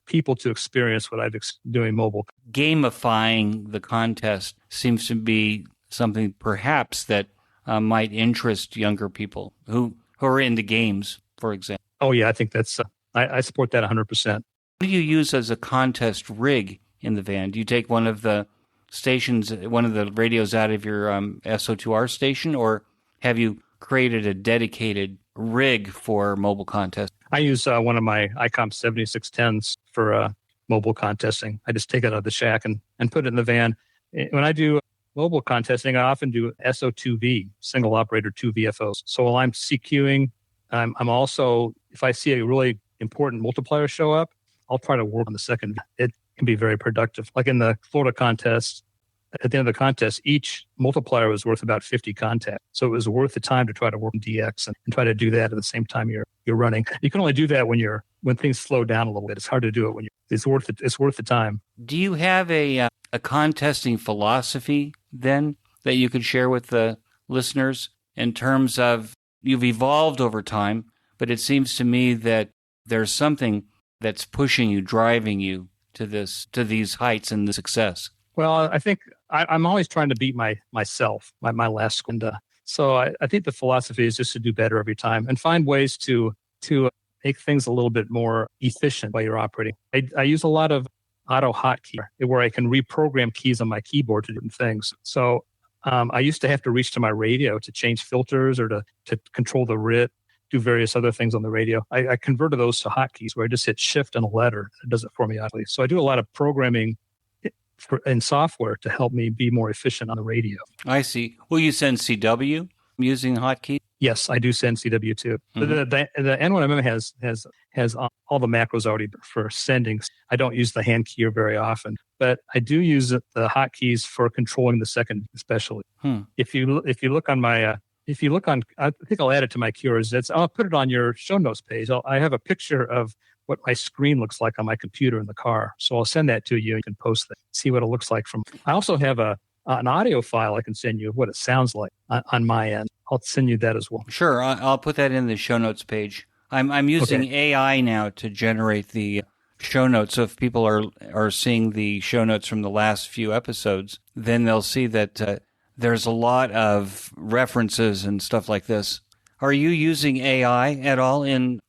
Speaker 2: people to experience what I've doing mobile.
Speaker 1: Gamifying the contest seems to be something perhaps that might interest younger people who are into games, for example.
Speaker 2: Oh yeah, I think that's I support that 100%.
Speaker 1: What do you use as a contest rig in the van? Do you take one of the stations, one of the radios out of your SO2R station, or have you created a dedicated rig for mobile contest?
Speaker 2: I use one of my ICOM 7610s for mobile contesting. I just take it out of the shack and put it in the van. When I do mobile contesting, I often do SO2V, single operator 2 VFOs. So while I'm CQing, I'm also, if I see a really important multiplier show up, I'll try to work on the second. It can be very productive. Like in the Florida contest, at the end of the contest, each multiplier was worth about 50 contacts. So it was worth the time to try to work in DX and try to do that at the same time you're running. You can only do that when things slow down a little bit. It's hard to do it it's worth it. It's worth the time.
Speaker 1: Do you have a contesting philosophy then that you could share with the listeners in terms of you've evolved over time, but it seems to me that there's something that's pushing you, driving you to these heights and the success?
Speaker 2: Well, I think I'm always trying to beat myself, my last score. So I think the philosophy is just to do better every time and find ways to make things a little bit more efficient while you're operating. I use a lot of auto hotkey where I can reprogram keys on my keyboard to do different things. So I used to have to reach to my radio to change filters or to control the RIT, do various other things on the radio. I converted those to hotkeys where I just hit shift and a letter. It does it for me automatically. So I do a lot of programming in software to help me be more efficient on the radio.
Speaker 1: I see. Will you send CW using hotkeys?
Speaker 2: Yes, I do send CW too.
Speaker 1: Mm-hmm.
Speaker 2: The N1MM has all the macros already for sending. I don't use the hand keyer very often, but I do use the hotkeys for controlling the second, especially. If you look on my I think I'll add it to my cures. I'll put it on your show notes page. I have a picture of what my screen looks like on my computer in the car. So I'll send that to you. You can post that, see what it looks like. I also have an audio file I can send you of what it sounds like on my end. I'll send you that as well.
Speaker 1: Sure. I'll put that in the show notes page. I'm using AI now to generate the show notes. So if people are seeing the show notes from the last few episodes, then they'll see that there's a lot of references and stuff like this. Are you using AI at all in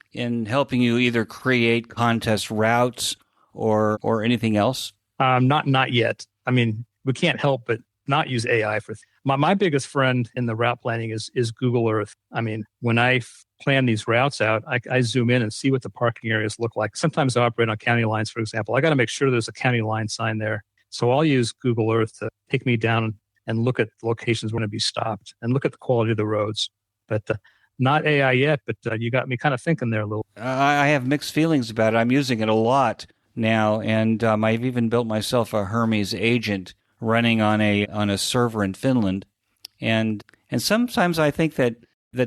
Speaker 1: helping you either create contest routes or anything else?
Speaker 2: Not yet. I mean, we can't help but not use AI for my biggest friend in the route planning is Google Earth. I mean, when I plan these routes out, I zoom in and see what the parking areas look like. Sometimes I operate on county lines, for example. I got to make sure there's a county line sign there. So I'll use Google Earth to take me down and look at locations where to be stopped and look at the quality of the roads. But not AI yet, but you got me kind of thinking there a little.
Speaker 1: I have mixed feelings about it. I'm using it a lot now, and I've even built myself a Hermes agent running on a server in Finland. And sometimes I think that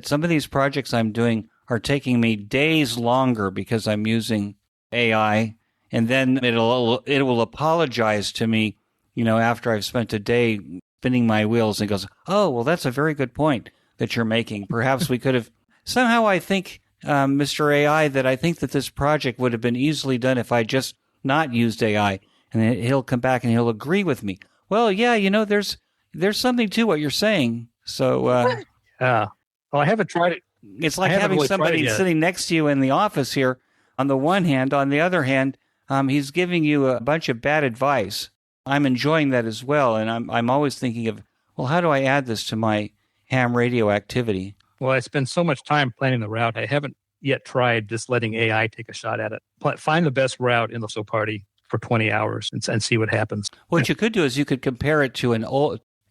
Speaker 1: some of these projects I'm doing are taking me days longer because I'm using AI, and then it will apologize to me, after I've spent a day spinning my wheels, and goes, "Oh, well, that's a very good point that you're making. Perhaps we could have." Somehow I think, Mr. AI, that I think that this project would have been easily done if I just not used AI. And he'll come back and he'll agree with me. Well, yeah, there's something to what you're saying. So,
Speaker 2: well, I haven't tried it.
Speaker 1: It's like having really somebody sitting next to you in the office here. On the one hand, on the other hand, he's giving you a bunch of bad advice. I'm enjoying that as well, and I'm always thinking of, well, how do I add this to my ham radio activity?
Speaker 2: Well, I spend so much time planning the route. I haven't yet tried just letting AI take a shot at it. Find the best route in the SO party for 20 hours and see what happens.
Speaker 1: What you could do is you could compare it to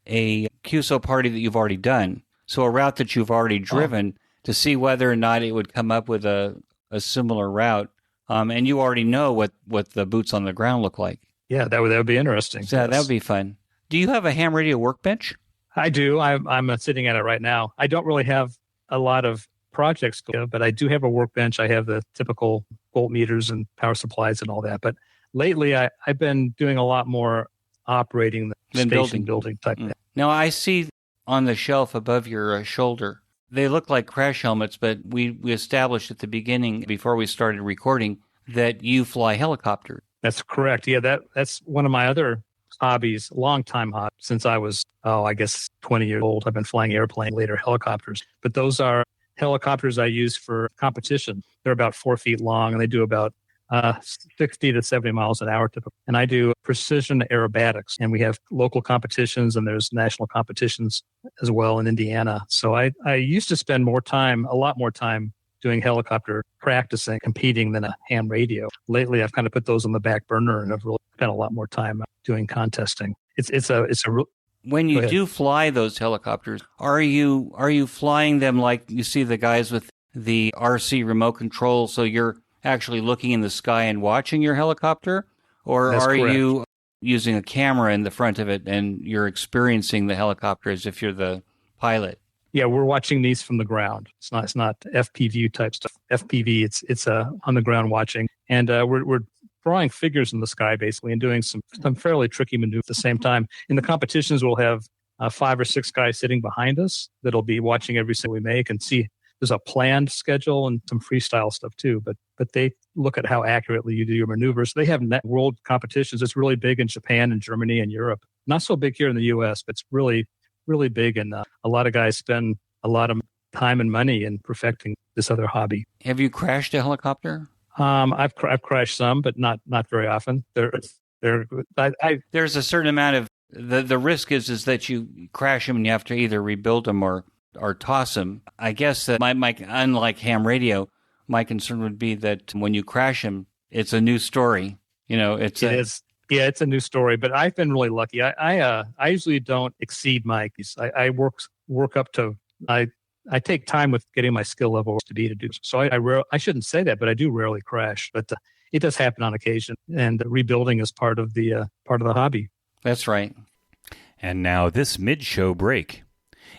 Speaker 1: a QSO party that you've already done. So a route that you've already driven to see whether or not it would come up with a similar route. And you already know what the boots on the ground look like.
Speaker 2: Yeah, that would be interesting.
Speaker 1: So that would be fun. Do you have a ham radio workbench?
Speaker 2: I do. I'm sitting at it right now. I don't really have a lot of projects, but I do have a workbench. I have the typical voltmeters and power supplies and all that. But lately, I've been doing a lot more operating than building type thing.
Speaker 1: Now, I see on the shelf above your shoulder, they look like crash helmets, but we established at the beginning, before we started recording, that you fly helicopters.
Speaker 2: That's correct. Yeah, that's one of my other hobbies, long-time hobby. Since I was, I guess 20 years old, I've been flying airplanes, later helicopters. But those are helicopters I use for competition. They're about 4 feet long, and they do about 60 to 70 miles an hour typically. And I do precision aerobatics, and we have local competitions, and there's national competitions as well in Indiana. So I used to spend a lot more time doing helicopter practicing, competing than a ham radio. Lately, I've kind of put those on the back burner, and I've really spent a lot more time doing contesting.
Speaker 1: When you do fly those helicopters, are you flying them like you see the guys with the RC remote control, so you're actually looking in the sky and watching your helicopter? Or
Speaker 2: That's
Speaker 1: are
Speaker 2: correct.
Speaker 1: you using a camera in the front of it and you're experiencing the helicopter as if you're the pilot?
Speaker 2: Yeah, we're watching these from the ground. It's not FPV type stuff. FPV, it's on the ground watching, and we're drawing figures in the sky basically and doing some fairly tricky maneuvers at the same time. In the competitions, we'll have 5 or 6 guys sitting behind us that'll be watching every single we make and see. There's a planned schedule and some freestyle stuff too, but they look at how accurately you do your maneuvers. They have world competitions. It's really big in Japan and Germany and Europe. Not so big here in the U.S., but it's really, really big. And a lot of guys spend a lot of time and money in perfecting this other hobby.
Speaker 1: Have you crashed a helicopter?
Speaker 2: I've crashed some, but not very often.
Speaker 1: There's a certain amount of the risk is that you crash them and you have to either rebuild them or toss them. I guess that my unlike ham radio, my concern would be that when you crash them, it's a new story. It is.
Speaker 2: Yeah, it's a new story. But I've been really lucky. I usually don't exceed my. I work up to. I take time with getting my skill level to do. So I shouldn't say that, but I do rarely crash. But it does happen on occasion, and rebuilding is part of the hobby.
Speaker 1: That's right. And now this mid-show break.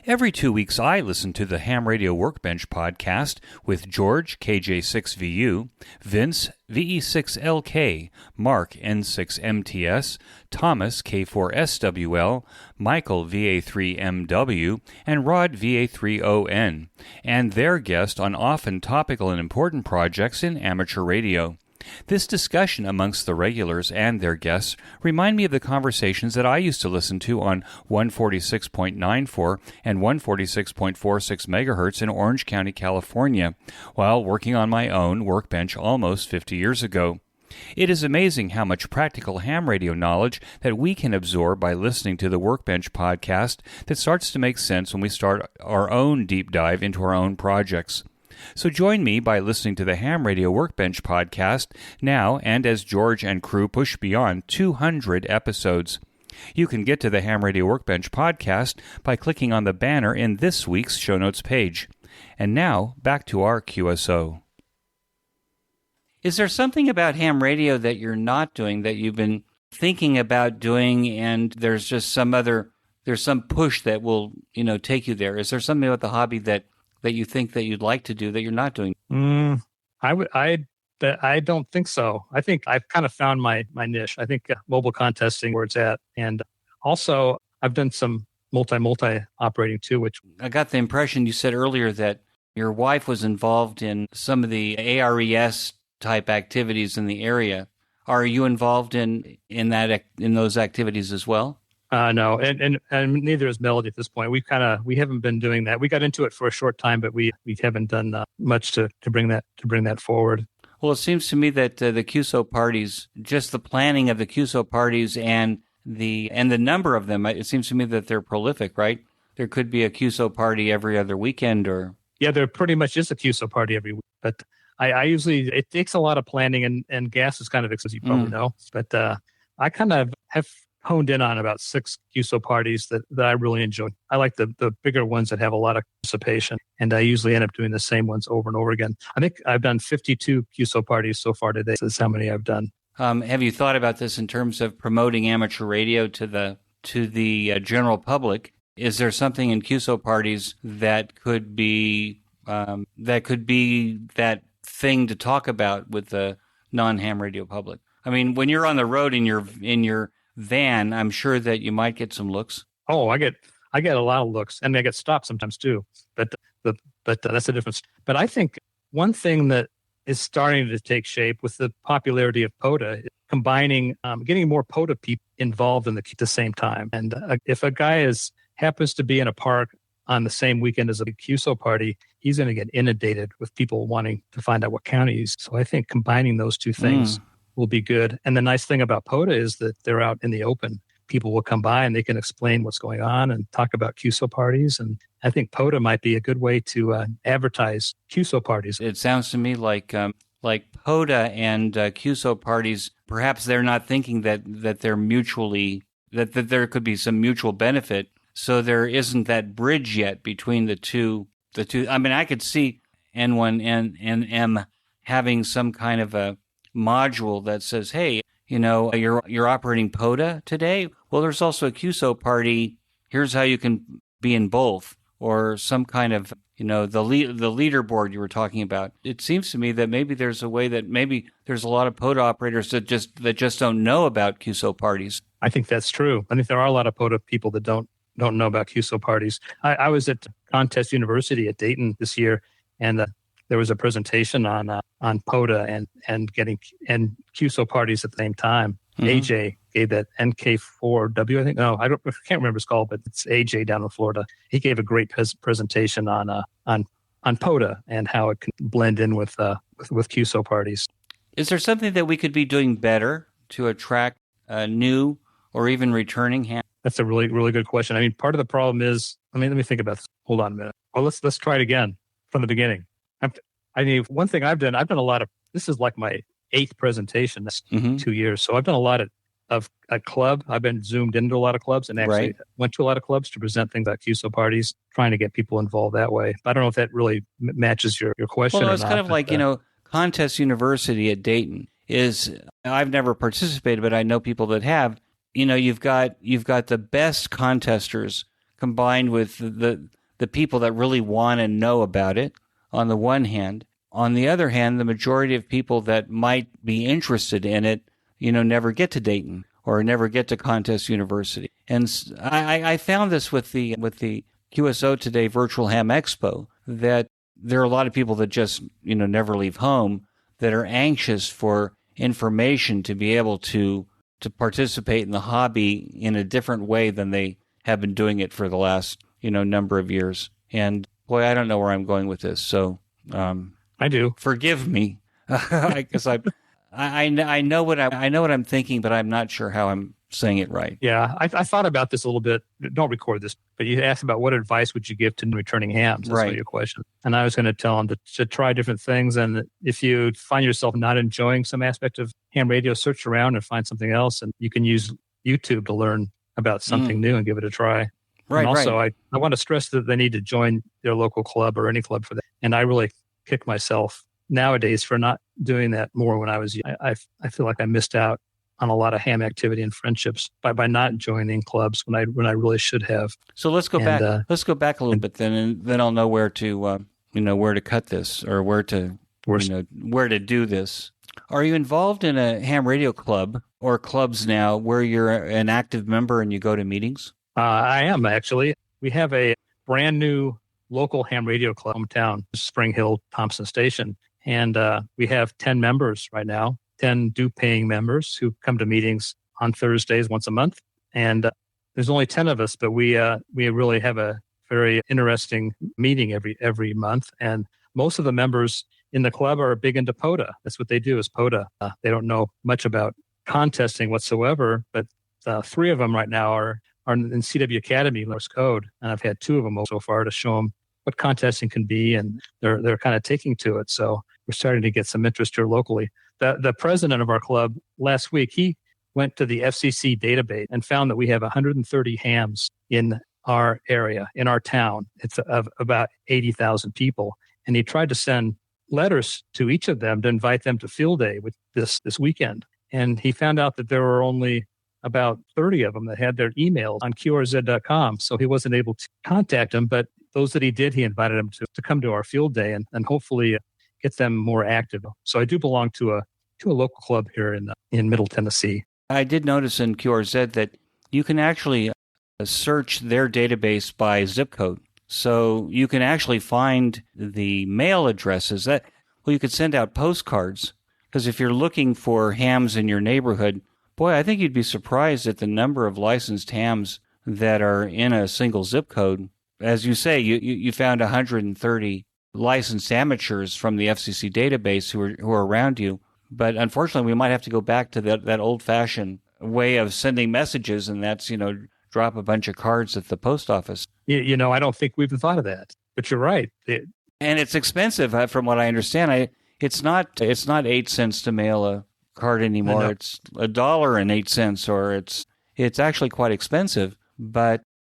Speaker 1: Every 2 weeks, I listen to the Ham Radio Workbench podcast with George, KJ6VU, Vince, VE6LK, Mark, N6MTS, Thomas, K4SWL, Michael, VA3MW, and Rod, VA3ON, and their guest on often topical and important projects in amateur radio. This discussion amongst the regulars and their guests remind me of the conversations that I used to listen to on 146.94 and 146.46 megahertz in Orange County, California, while working on my own workbench almost 50 years ago. It is amazing how much practical ham radio knowledge that we can absorb by listening to the Workbench podcast that starts to make sense when we start our own deep dive into our own projects. So join me by listening to the Ham Radio Workbench podcast now and as George and crew push beyond 200 episodes. You can get to the Ham Radio Workbench podcast by clicking on the banner in this week's show notes page. And now, back to our QSO. Is there something about ham radio that you're not doing that you've been thinking about doing and there's just there's some push that will, take you there? Is there something about the hobby that you think that you'd like to do that you're not doing?
Speaker 2: I don't think so. I think I've kind of found my niche. I think mobile contesting where it's at. And also I've done some multi operating too, which
Speaker 1: I got the impression you said earlier that your wife was involved in some of the ARES type activities in the area. Are you involved in those activities as well?
Speaker 2: No, and neither is Melody at this point. We haven't been doing that. We got into it for a short time, but we haven't done much to bring that forward.
Speaker 1: Well, it seems to me that the QSO parties, just the planning of the QSO parties and the number of them, it seems to me that they're prolific, right? There could be a QSO party every other weekend, or
Speaker 2: there pretty much is a QSO party every week. But I usually, it takes a lot of planning, and gas is kind of expensive, you probably know. But I kind of have honed in on about 6 QSO parties that I really enjoy. I like the bigger ones that have a lot of participation, and I usually end up doing the same ones over and over again. I think I've done 52 QSO parties so far today. So that's how many I've done.
Speaker 1: Have you thought about this in terms of promoting amateur radio to the general public? Is there something in QSO parties that could be that thing to talk about with the non-ham radio public? I mean, when you're on the road in your van, I'm sure that you might get some looks.
Speaker 2: Oh, I get a lot of looks, and I get stopped sometimes too. But that's a difference. But I think one thing that is starting to take shape with the popularity of POTA is combining, getting more POTA people involved at the same time. And if a guy happens to be in a park on the same weekend as a QSO party, he's going to get inundated with people wanting to find out what county he's. So I think combining those two things will be good. And the nice thing about POTA is that they're out in the open. People will come by and they can explain what's going on and talk about QSO parties. And I think POTA might be a good way to advertise QSO parties.
Speaker 1: It sounds to me like POTA and QSO parties, perhaps they're not thinking that they're mutually, that there could be some mutual benefit. So there isn't that bridge yet between the two. I mean, I could see N1 and NM having some kind of a module that says, hey, you're operating POTA today. Well, there's also a QSO party. Here's how you can be in both, or some kind of, the leaderboard you were talking about. It seems to me that maybe there's a way that maybe there's a lot of POTA operators that just don't know about QSO parties.
Speaker 2: I think that's true. I think there are a lot of POTA people that don't know about QSO parties. I was at Contest University at Dayton this year, and there was a presentation on POTA and QSO parties at the same time. Mm-hmm. gave that NK4W, I think. No, I can't remember what it's called, but it's AJ down in Florida. He gave a great presentation on POTA and how it can blend in with QSO parties.
Speaker 1: Is there something that we could be doing better to attract new or even returning ham?
Speaker 2: That's a really, really good question. I mean, part of the problem is, let me think about this. Hold on a minute. Well, let's try it again from the beginning. One thing I've done a lot of, this is like my 8th presentation, that's 2 years. So I've done a lot of a club. I've been zoomed into a lot of clubs and actually went to a lot of clubs to present things like QSO parties, trying to get people involved that way. But I don't know if that really matches your question.
Speaker 1: Well, no, it's kind of like, Contest University at Dayton is, I've never participated, but I know people that have. You've got the best contesters combined with the people that really want to know about it on the one hand. On the other hand, the majority of people that might be interested in it, never get to Dayton or never get to Contest University. And I found this with the QSO Today Virtual Ham Expo, that there are a lot of people that just, never leave home, that are anxious for information to be able to participate in the hobby in a different way than they have been doing it for the last, number of years. And boy, I don't know where I'm going with this. So,
Speaker 2: I do.
Speaker 1: Forgive me, because I know what I'm thinking, but I'm not sure how I'm saying it right.
Speaker 2: Yeah, I thought about this a little bit. Don't record this, but you asked about what advice would you give to returning hams. That's what your question. And I was going to tell them to try different things. And if you find yourself not enjoying some aspect of ham radio, search around and find something else. And you can use YouTube to learn about something new and give it a try. Right. And also, I want to stress that they need to join their local club or any club for that. And I really kick myself nowadays for not doing that more when I was young. I feel like I missed out on a lot of ham activity and friendships by not joining clubs when I really should have.
Speaker 1: So let's go back. Let's go back a little bit then, and then I'll know where to where to cut this or where to do this. Are you involved in a ham radio club or clubs now where you're an active member and you go to meetings?
Speaker 2: I am actually. We have a brand new local ham radio club hometown, Spring Hill Thompson Station, and we have 10 members right now. 10 due-paying members who come to meetings on Thursdays once a month. And there's only 10 of us, but we really have a very interesting meeting every month. And most of the members in the club are big into POTA. That's what they do is POTA. They don't know much about contesting whatsoever, but 3 of them right now are in CW Academy Morse Code. And I've had 2 of them so far to show them what contesting can be, and they're kind of taking to it. So we're starting to get some interest here locally. The president of our club last week, he went to the FCC database and found that we have 130 hams in our area, in our town. It's of about 80,000 people. And he tried to send letters to each of them to invite them to field day with this weekend. And he found out that there were only about 30 of them that had their emails on QRZ.com. So he wasn't able to contact them, but those that he did, he invited them to come to our field day and hopefully get them more active. So I do belong to a local club here in Middle Tennessee.
Speaker 1: I did notice in QRZ that you can actually search their database by zip code. So you can actually find the mail addresses you could send out postcards, because if you're looking for hams in your neighborhood, boy, I think you'd be surprised at the number of licensed hams that are in a single zip code. As you say, you found 130 licensed amateurs from the FCC database who are around you. But unfortunately, we might have to go back to that old-fashioned way of sending messages, and that's, drop a bunch of cards at the post office.
Speaker 2: I don't think we've thought of that, but you're right.
Speaker 1: And it's expensive, from what I understand. It's not 8 cents to mail a card anymore. It's $1.08, or it's actually quite expensive.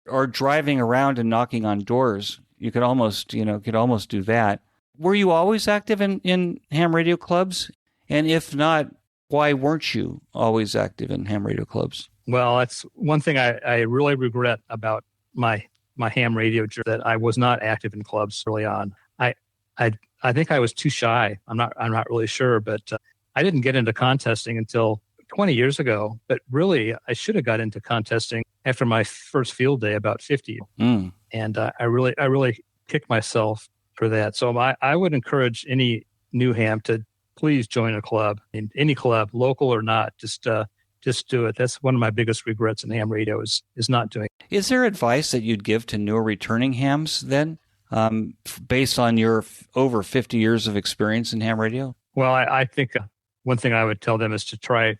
Speaker 1: Or driving around and knocking on doors, you could almost do that. Were you always active in ham radio clubs? And if not, why weren't you always active in ham radio clubs?
Speaker 2: Well, that's one thing I really regret about my ham radio journey, that I was not active in clubs early on. I think I was too shy. I'm not really sure, but I didn't get into contesting until 20 years ago. But really, I should have got into contesting after my first field day, about 50. And I really kicked myself for that. So I would encourage any new ham to please join a club, in any club, local or not. Just just do it. That's one of my biggest regrets in ham radio is not doing it.
Speaker 1: Is there advice that you'd give to newer returning hams then, based on your over 50 years of experience in ham radio?
Speaker 2: Well, I think one thing I would tell them is to try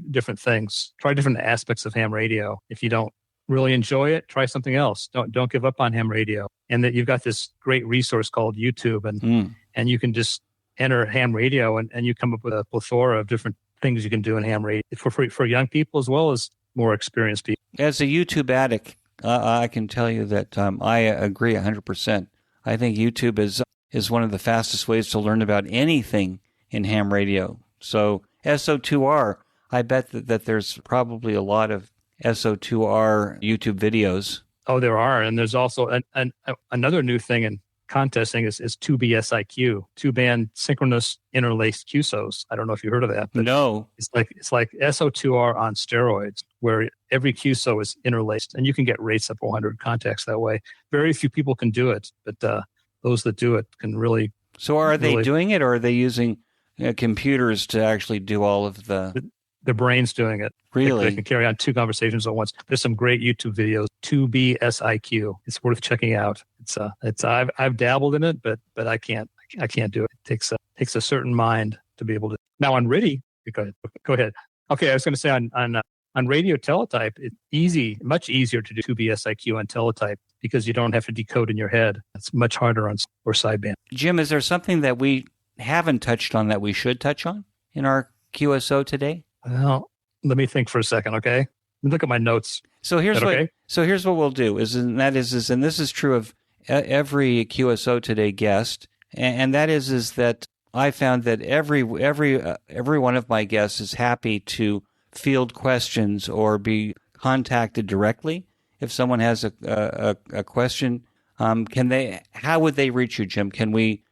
Speaker 2: different things, try different aspects of ham radio. If you don't really enjoy it, try something else. Don't give up on ham radio. And that you've got this great resource called YouTube, and you can just enter ham radio and you come up with a plethora of different things you can do in ham radio for young people as well as more experienced people.
Speaker 1: As a YouTube addict, I can tell you that I agree 100%. I think YouTube is one of the fastest ways to learn about anything in ham radio. So SO2R, I bet that there's probably a lot of SO2R YouTube videos.
Speaker 2: Oh, there are. And there's also another new thing in contesting is 2BSIQ, two-band synchronous interlaced QSOs. I don't know if you heard of that. But
Speaker 1: no.
Speaker 2: It's like SO2R on steroids, where every QSO is interlaced, and you can get rates up 100 contacts that way. Very few people can do it, but those that do it can really.
Speaker 1: So are they doing it, or are they using computers to actually do all of the...
Speaker 2: The brain's doing it.
Speaker 1: Really?
Speaker 2: They can carry on two conversations at once. There's some great YouTube videos, 2BSIQ. It's worth checking out. I've dabbled in it, but I can't do it. It takes a certain mind to be able to. Now on RTTY, go ahead. Okay, I was going to say on radio teletype, it's much easier to do 2BSIQ on teletype because you don't have to decode in your head. It's much harder on or sideband.
Speaker 1: Jim, is there something that we haven't touched on that we should touch on in our QSO today?
Speaker 2: Well, let me think for a second, okay? Let me look at my notes.
Speaker 1: So here's what we'll do, and this is true of every QSO Today guest, and that is that I found that every one of my guests is happy to field questions or be contacted directly if someone has a question. How would they reach you, Jim? We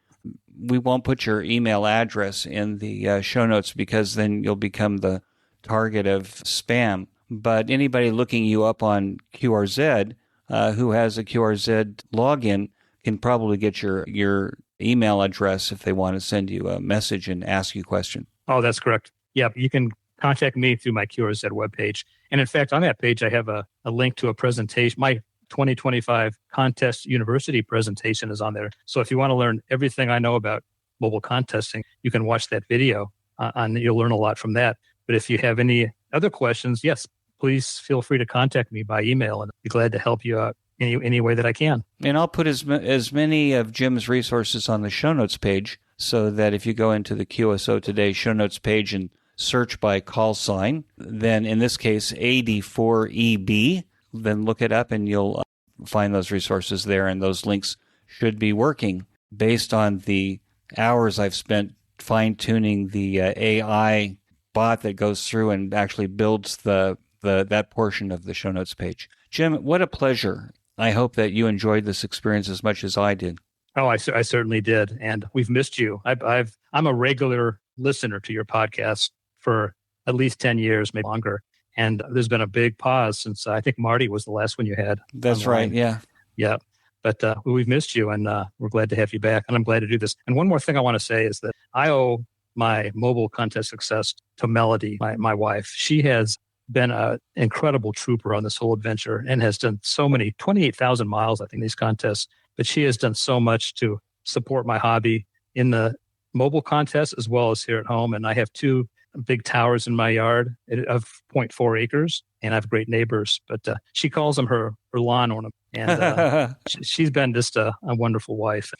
Speaker 1: won't put your email address in the show notes because then you'll become the target of spam. But anybody looking you up on QRZ who has a QRZ login can probably get your email address if they want to send you a message and ask you a question.
Speaker 2: Oh, that's correct. Yeah, you can contact me through my QRZ webpage. And in fact, on that page, I have a link to a presentation. My 2025 Contest University presentation is on there. So if you want to learn everything I know about mobile contesting, you can watch that video and you'll learn a lot from that. But if you have any other questions, yes, please feel free to contact me by email and I'll be glad to help you out any way that I can.
Speaker 1: And I'll put as many of Jim's resources on the show notes page so that if you go into the QSO Today show notes page and search by call sign, then in this case, AD4EB, then look it up and you'll find those resources there, and those links should be working based on the hours I've spent fine-tuning the AI bot that goes through and actually builds that portion of the show notes page. Jim, what a pleasure. I hope that you enjoyed this experience as much as I did.
Speaker 2: Oh, I certainly did, and we've missed you. I'm a regular listener to your podcast for at least 10 years, maybe longer. And there's been a big pause since I think Marty was the last one you had.
Speaker 1: That's online. Right, yeah.
Speaker 2: Yeah. But we've missed you, and we're glad to have you back. And I'm glad to do this. And one more thing I want to say is that I owe my mobile contest success to Melody, my wife. She has been an incredible trooper on this whole adventure and has done so many, 28,000 miles, I think, these contests. But she has done so much to support my hobby in the mobile contest as well as here at home. And I have two big towers in my yard of 0.4 acres, and I have great neighbors. But she calls them her lawn ornament, and she's been just a wonderful wife.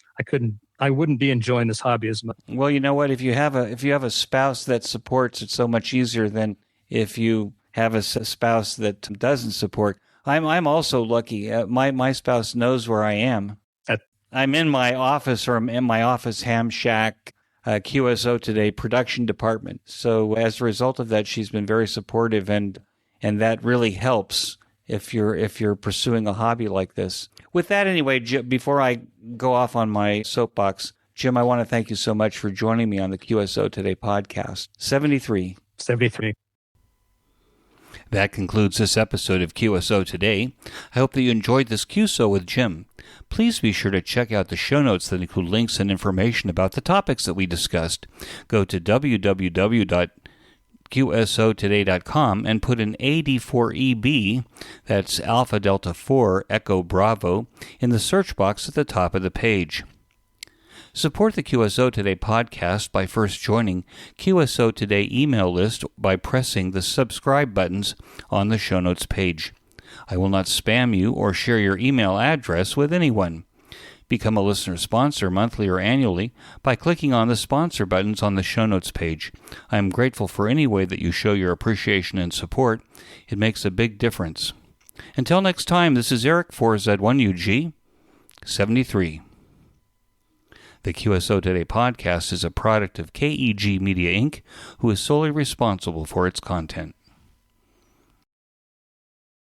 Speaker 2: I wouldn't be enjoying this hobby as much.
Speaker 1: Well, you know what? If you have a spouse that supports, it's so much easier than if you have a spouse that doesn't support. I'm also lucky. My spouse knows where I am. I'm in my office, or I'm in my office ham shack. QSO Today production department. So as a result of that, she's been very supportive, and that really helps if you're pursuing a hobby like this. With that, anyway, before I go off on my soapbox, Jim, I want to thank you so much for joining me on the QSO Today podcast. 73. That concludes this episode of QSO Today. I hope that you enjoyed this QSO with Jim. Please be sure to check out the show notes that include links and information about the topics that we discussed. Go to www.qso QSOtoday.com and put in AD4EB, that's Alpha Delta 4 Echo Bravo, in the search box at the top of the page. Support the QSO Today podcast by first joining QSO Today email list by pressing the subscribe buttons on the show notes page. I will not spam you or share your email address with anyone. Become a listener sponsor monthly or annually by clicking on the sponsor buttons on the show notes page. I am grateful for any way that you show your appreciation and support. It makes a big difference. Until next time, this is Eric for Z1UG 73. The QSO Today podcast is a product of KEG Media Inc., who is solely responsible for its content.